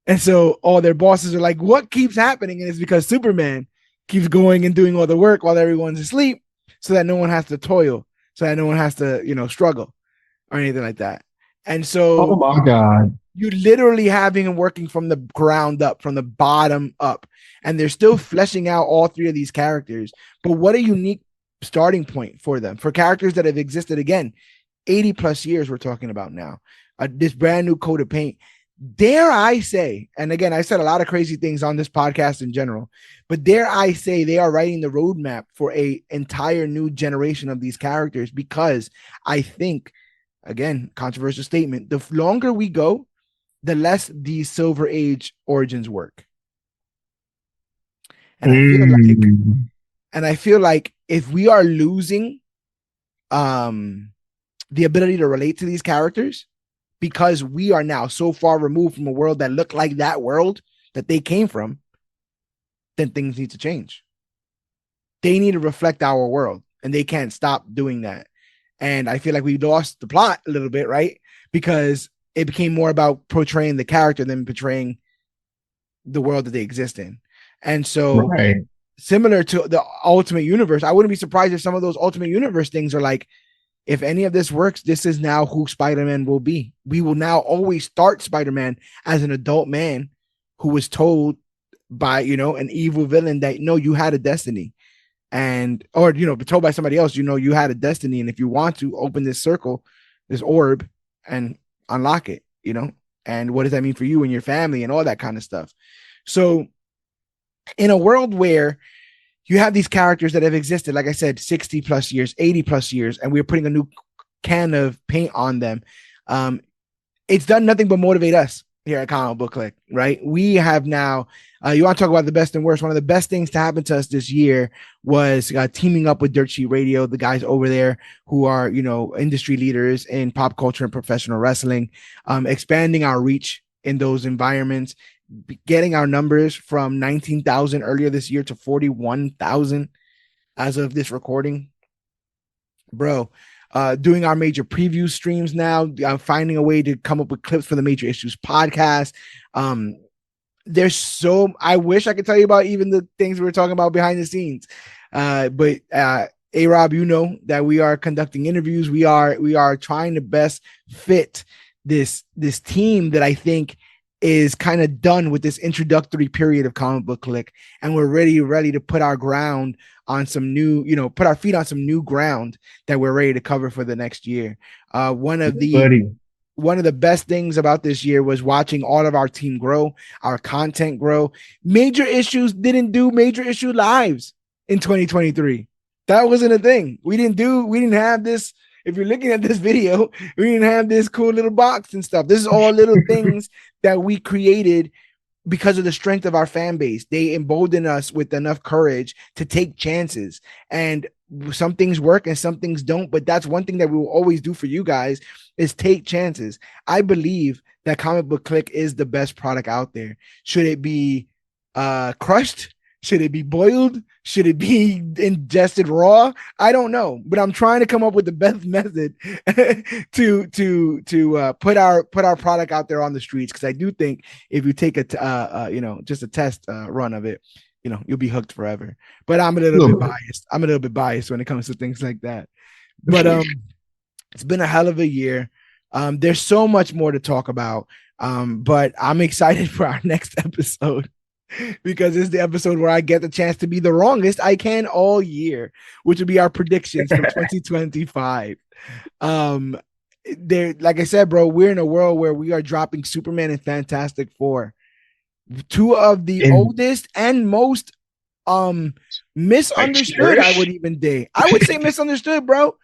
And so all their bosses are like, what keeps happening? And it's because Superman keeps going and doing all the work while everyone's asleep, so that no one has to toil, so that no one has to, you know, struggle or anything like that. And so, oh my God, you literally having him working from the ground up, from the bottom up, and they're still fleshing out all three of these characters. But what a unique starting point for them, for characters that have existed again 80 plus years. We're talking about now, this brand new coat of paint. Dare I say, and again, I said a lot of crazy things on this podcast in general, but dare I say they are writing the roadmap for a entire new generation of these characters, because I think, again, controversial statement, the longer we go, the less these Silver Age origins work. And I feel like if we are losing the ability to relate to these characters, because we are now so far removed from a world that looked like that world that they came from, then things need to change. They need to reflect our world, and they can't stop doing that. And I feel like we lost the plot a little bit, right? Because it became more about portraying the character than portraying the world that they exist in. And so, similar to the Ultimate Universe, I wouldn't be surprised if some of those Ultimate Universe things are like, if any of this works, this is now who Spider-Man will be. We will now always start Spider-Man as an adult man who was told by, you know, an evil villain that, no, you had a destiny. And, or, you know, told by somebody else, you know, you had a destiny. And if you want to open this circle, this orb, and unlock it, you know, and what does that mean for you and your family and all that kind of stuff. So in a world where you have these characters that have existed, like I said, 60 plus years, 80 plus years, and we're putting a new can of paint on them, it's done nothing but motivate us here at ComicBookClique, right? We have now, you want to talk about the best and worst. One of the best things to happen to us this year was teaming up with DirtSheet Radio, the guys over there who are, you know, industry leaders in pop culture and professional wrestling, expanding our reach in those environments, getting our numbers from 19,000 earlier this year to 41,000 as of this recording, bro. Doing our major preview streams now, finding a way to come up with clips for the Major Issues podcast. There's so, I wish I could tell you about even the things we were talking about behind the scenes. But A-Rob, you know that we are conducting interviews. We are trying to best fit this team that I think is kind of done with this introductory period of ComicBookClique, and we're ready to put our ground on some new, you know, put our feet on some new ground that we're ready to cover for the next year. One of the one of the best things about this year was watching all of our team grow, our content grow. Major Issues didn't do Major Issue lives in 2023. That wasn't a thing. We didn't have this. If you're looking at this video, we didn't have this cool little box and stuff. This is all little things that we created because of the strength of our fan base. They embolden us with enough courage to take chances. And some things work and some things don't, but that's one thing that we will always do for you guys is take chances. I believe that Comic Book Clique is the best product out there. Should it be crushed? Should it be boiled? Should it be ingested raw? I don't know, but I'm trying to come up with the best method to put our product out there on the streets, because I do think if you take just a test run of it, you'll be hooked forever. But I'm a little bit biased. I'm a little bit biased when it comes to things like that. But it's been a hell of a year. There's so much more to talk about. But I'm excited for our next episode, because it's the episode where I get the chance to be the wrongest I can all year, which will be our predictions for 2025. Like I said, bro, we're in a world where we are dropping Superman and Fantastic Four, two of the oldest and most misunderstood. I would say misunderstood, bro.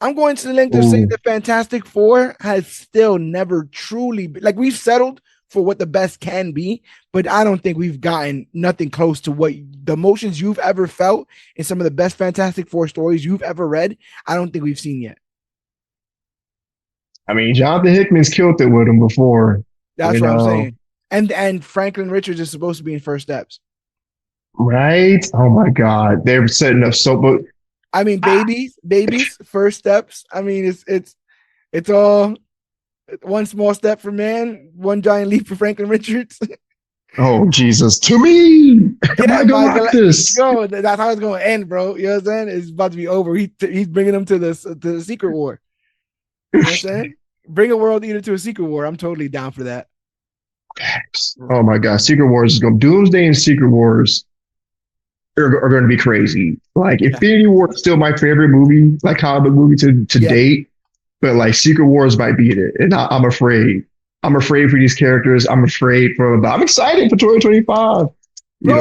I'm going to the length of saying the Fantastic Four has still never truly been, like, we've settled for what the best can be, but I don't think we've gotten nothing close to what the emotions you've ever felt in some of the best Fantastic Four stories you've ever read. I don't think we've seen yet. I mean, Jonathan Hickman's killed it with him before. That's what I'm saying. And Franklin Richards is supposed to be in First Steps. Right? Oh my God. They're setting up so. I mean, babies, First Steps. I mean, it's all one small step for man, one giant leap for Franklin Richards. Oh, Jesus. To me. Yeah, this. Go. That's how it's going to end, bro. You know what I'm saying? It's about to be over. He's bringing them to the Secret War. You know what I'm saying? Bring a World Eater to a Secret War. I'm totally down for that. Oh my God. Secret Wars is going. Doomsday and Secret Wars are going to be crazy. Like, Infinity War is still my favorite movie, like comic book movie to date. But like Secret Wars might beat it, and I'm afraid. I'm afraid for these characters. I'm afraid for them. But I'm excited for 2025.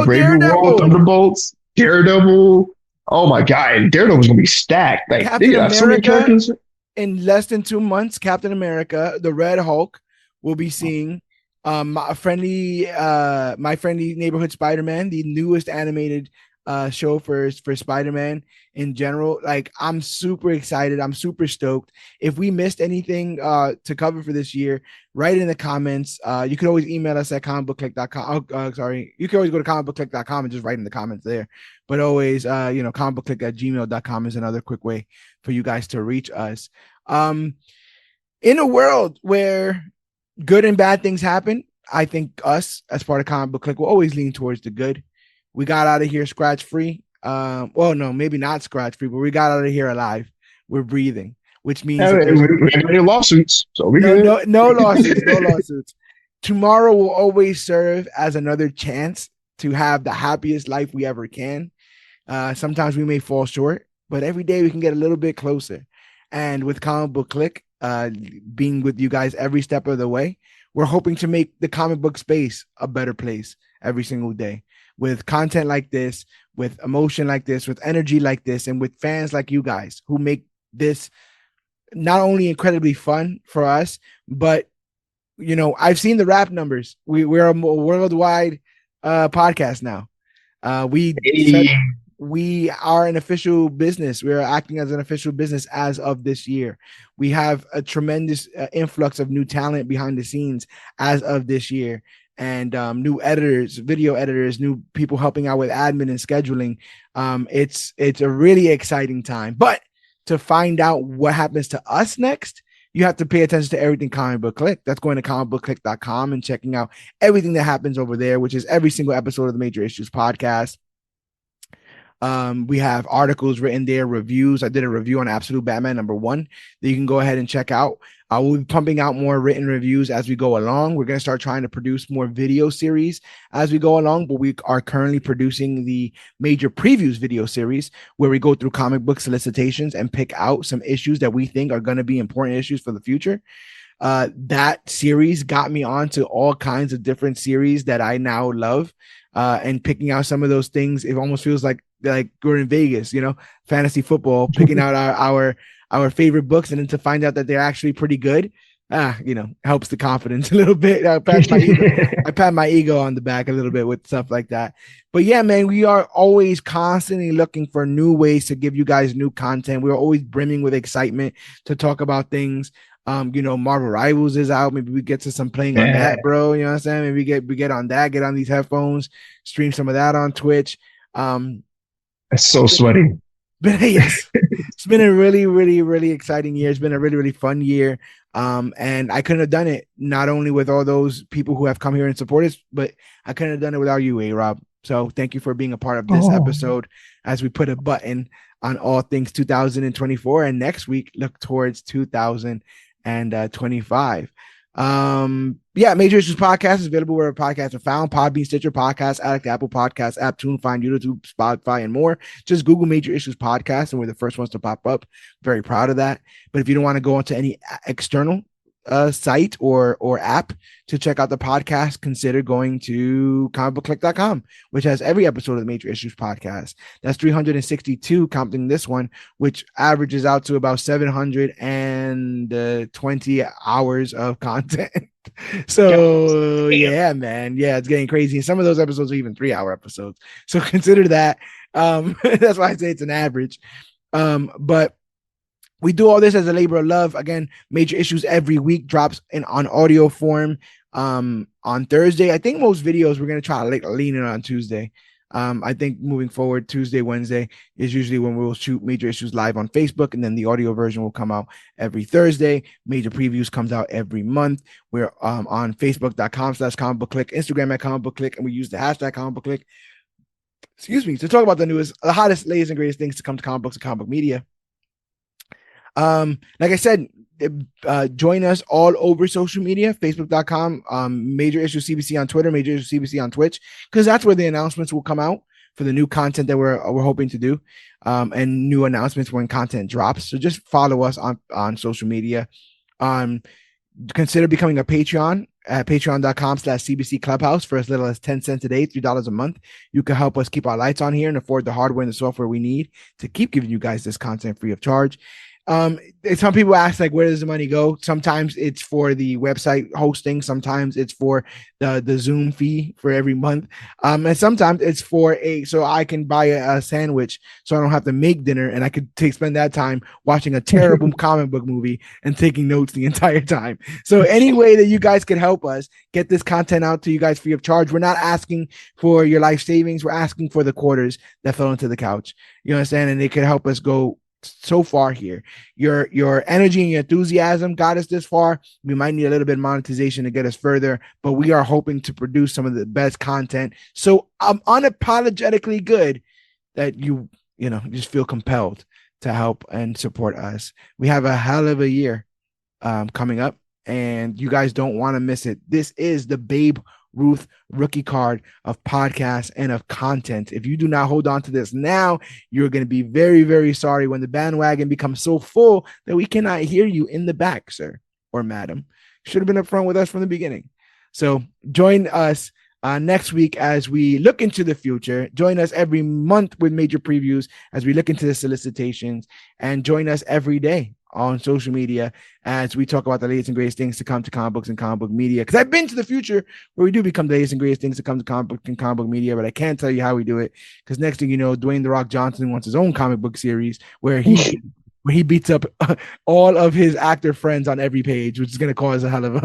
Brave New World, Thunderbolts, Daredevil. Oh my God, and Daredevil's gonna be stacked. Like, Captain America, so many characters. In less than 2 months, Captain America, the Red Hulk, will be seeing my friendly neighborhood Spider-Man, the newest animated show for Spider-Man in general. Like, I'm super excited. I'm super stoked. If we missed anything to cover for this year, write it in the comments. You could always email us at comicbookclique.com. You can always go to comicbookclique.com and just write in the comments there. But always, comicbookclique@gmail.com is another quick way for you guys to reach us. In a world where good and bad things happen, I think us, as part of Comic Book Clique, will always lean towards the good. We got out of here scratch-free. Well, no, maybe not scratch-free, but we got out of here alive. We're breathing, which means we have any lawsuits. So we no lawsuits, no lawsuits. Tomorrow will always serve as another chance to have the happiest life we ever can. Sometimes we may fall short, but every day we can get a little bit closer. And with Comic Book Clique, being with you guys every step of the way, we're hoping to make the comic book space a better place every single day, with content like this, with emotion like this, with energy like this, and with fans like you guys who make this not only incredibly fun for us, but I've seen the rap numbers. We're a worldwide podcast now. We are an official business. We are acting as an official business as of this year. We have a tremendous influx of new talent behind the scenes as of this year, and new editors, video editors, new people helping out with admin and scheduling. It's a really exciting time. But to find out what happens to us next, you have to pay attention to everything Comic Book Clique. That's going to comicbookclique.com and checking out everything that happens over there, which is every single episode of the Major Issues podcast. We have articles written there, reviews. I did a review on Absolute Batman #1 that you can go ahead and check out. We'll be pumping out more written reviews as we go along. We're going to start trying to produce more video series as we go along, but we are currently producing the Major Previews video series, where we go through comic book solicitations and pick out some issues that we think are going to be important issues for the future. That series got me onto all kinds of different series that I now love. And picking out some of those things, it almost feels like we're in Vegas, fantasy football, picking out our favorite books, and then to find out that they're actually pretty good. Helps the confidence a little bit. I pat my ego on the back a little bit with stuff like that. But yeah, man, we are always constantly looking for new ways to give you guys new content. We're always brimming with excitement to talk about things. Marvel Rivals is out. Maybe we get to some playing on that, bro. You know what I'm saying? Maybe we get on that, get on these headphones, stream some of that on Twitch. It's so sweaty. But yes, it's been a really, really, really exciting year. It's been a really, really fun year. And I couldn't have done it not only with all those people who have come here and support us, but I couldn't have done it without you, A-Rob. So thank you for being a part of this episode as we put a button on all things 2024. And next week, look towards 2025. Major Issues Podcast is available where podcasts are found: Podbean, Stitcher, Podcast Addict, Apple Podcasts, App, TuneFind, YouTube, Spotify, and more. Just Google Major Issues Podcast, and we're the first ones to pop up. Very proud of that. But if you don't want to go onto any external site or app to check out the podcast, consider going to ComicBookClique.com, which has every episode of the Major Issues Podcast. That's 362, counting this one, which averages out to about 720 hours of content. So yeah, man. Yeah, it's getting crazy. And some of those episodes are even 3-hour episodes. So consider that. That's why I say it's an average. But we do all this as a labor of love. Again, Major Issues every week drops on audio form on Thursday. I think most videos we're going to try to lean in on Tuesday. I think moving forward, Tuesday, Wednesday is usually when we'll shoot Major Issues live on Facebook, and then the audio version will come out every Thursday. Major Previews comes out every month. We're on Facebook.com/ComicBookClique, Instagram at ComicBookClique, and we use the hashtag ComicBookClique, to talk about the hottest, latest, and greatest things to come to comic books and comic book media. Like I said, join us all over social media: Facebook.com, Major Issues CBC on Twitter, Major Issues CBC on Twitch, because that's where the announcements will come out for the new content that we're hoping to do, and new announcements when content drops. So just follow us on social media. Consider becoming a Patreon at patreon.com/CBC Clubhouse for as little as 10 cents a day, $3 a month. You can help us keep our lights on here and afford the hardware and the software we need to keep giving you guys this content free of charge. Some people ask, like, where does the money go? Sometimes it's for the website hosting, sometimes it's for the Zoom fee for every month, and sometimes it's so I can buy a sandwich so I don't have to make dinner, and I could spend that time watching a terrible comic book movie and taking notes the entire time. So any way that you guys can help us get this content out to you guys free of charge. We're not asking for your life savings, we're asking for the quarters that fell into the couch. You understand? And they can help us go so far here. Your energy and your enthusiasm got us this far. We might need a little bit of monetization to get us further, but we are hoping to produce some of the best content. So I'm unapologetically good that you just feel compelled to help and support us. We have a hell of a year coming up, and you guys don't want to miss it. This is the Babe Ruth rookie card of podcasts and of content. If you do not hold on to this now, you're going to be very, very sorry when the bandwagon becomes so full that we cannot hear you in the back, sir or madam. Should have been up front with us from the beginning. So join us next week as we look into the future. Join us every month with Major Previews as we look into the solicitations, and join us every day on social media as we talk about the latest and greatest things to come to comic books and comic book media. Because I've been to the future where we do become the latest and greatest things to come to comic book and comic book media, but I can't tell you how we do it, because next thing you know, Dwayne "The Rock" Johnson wants his own comic book series where he beats up all of his actor friends on every page, which is going to cause a hell of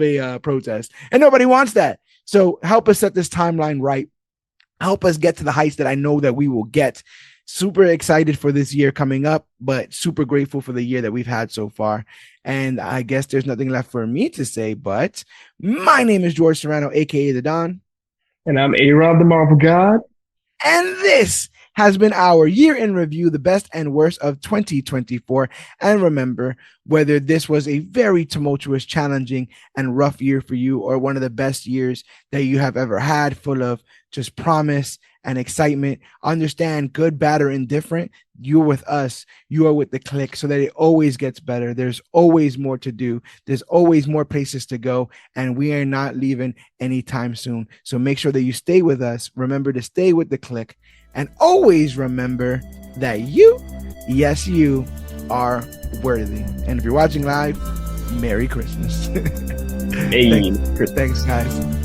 a protest, and nobody wants that. So help us set this timeline right. Help us get to the heights that I know that we will get. Super excited for this year coming up, but super grateful for the year that we've had so far. And I guess there's nothing left for me to say, but my name is George Serrano, aka The Don. And I'm A-Rob, the Marvel God. And this has been our year in review, the best and worst of 2024. And remember, whether this was a very tumultuous, challenging, and rough year for you, or one of the best years that you have ever had, full of just promise and excitement, understand, good, bad, or indifferent, you're with us. You are with the Clique, so that it always gets better. There's always more to do. There's always more places to go, and we are not leaving anytime soon. So make sure that you stay with us. Remember to stay with the Clique, and always remember that you, yes, you are worthy. And if you're watching live, Merry Christmas. Hey. Thanks, guys.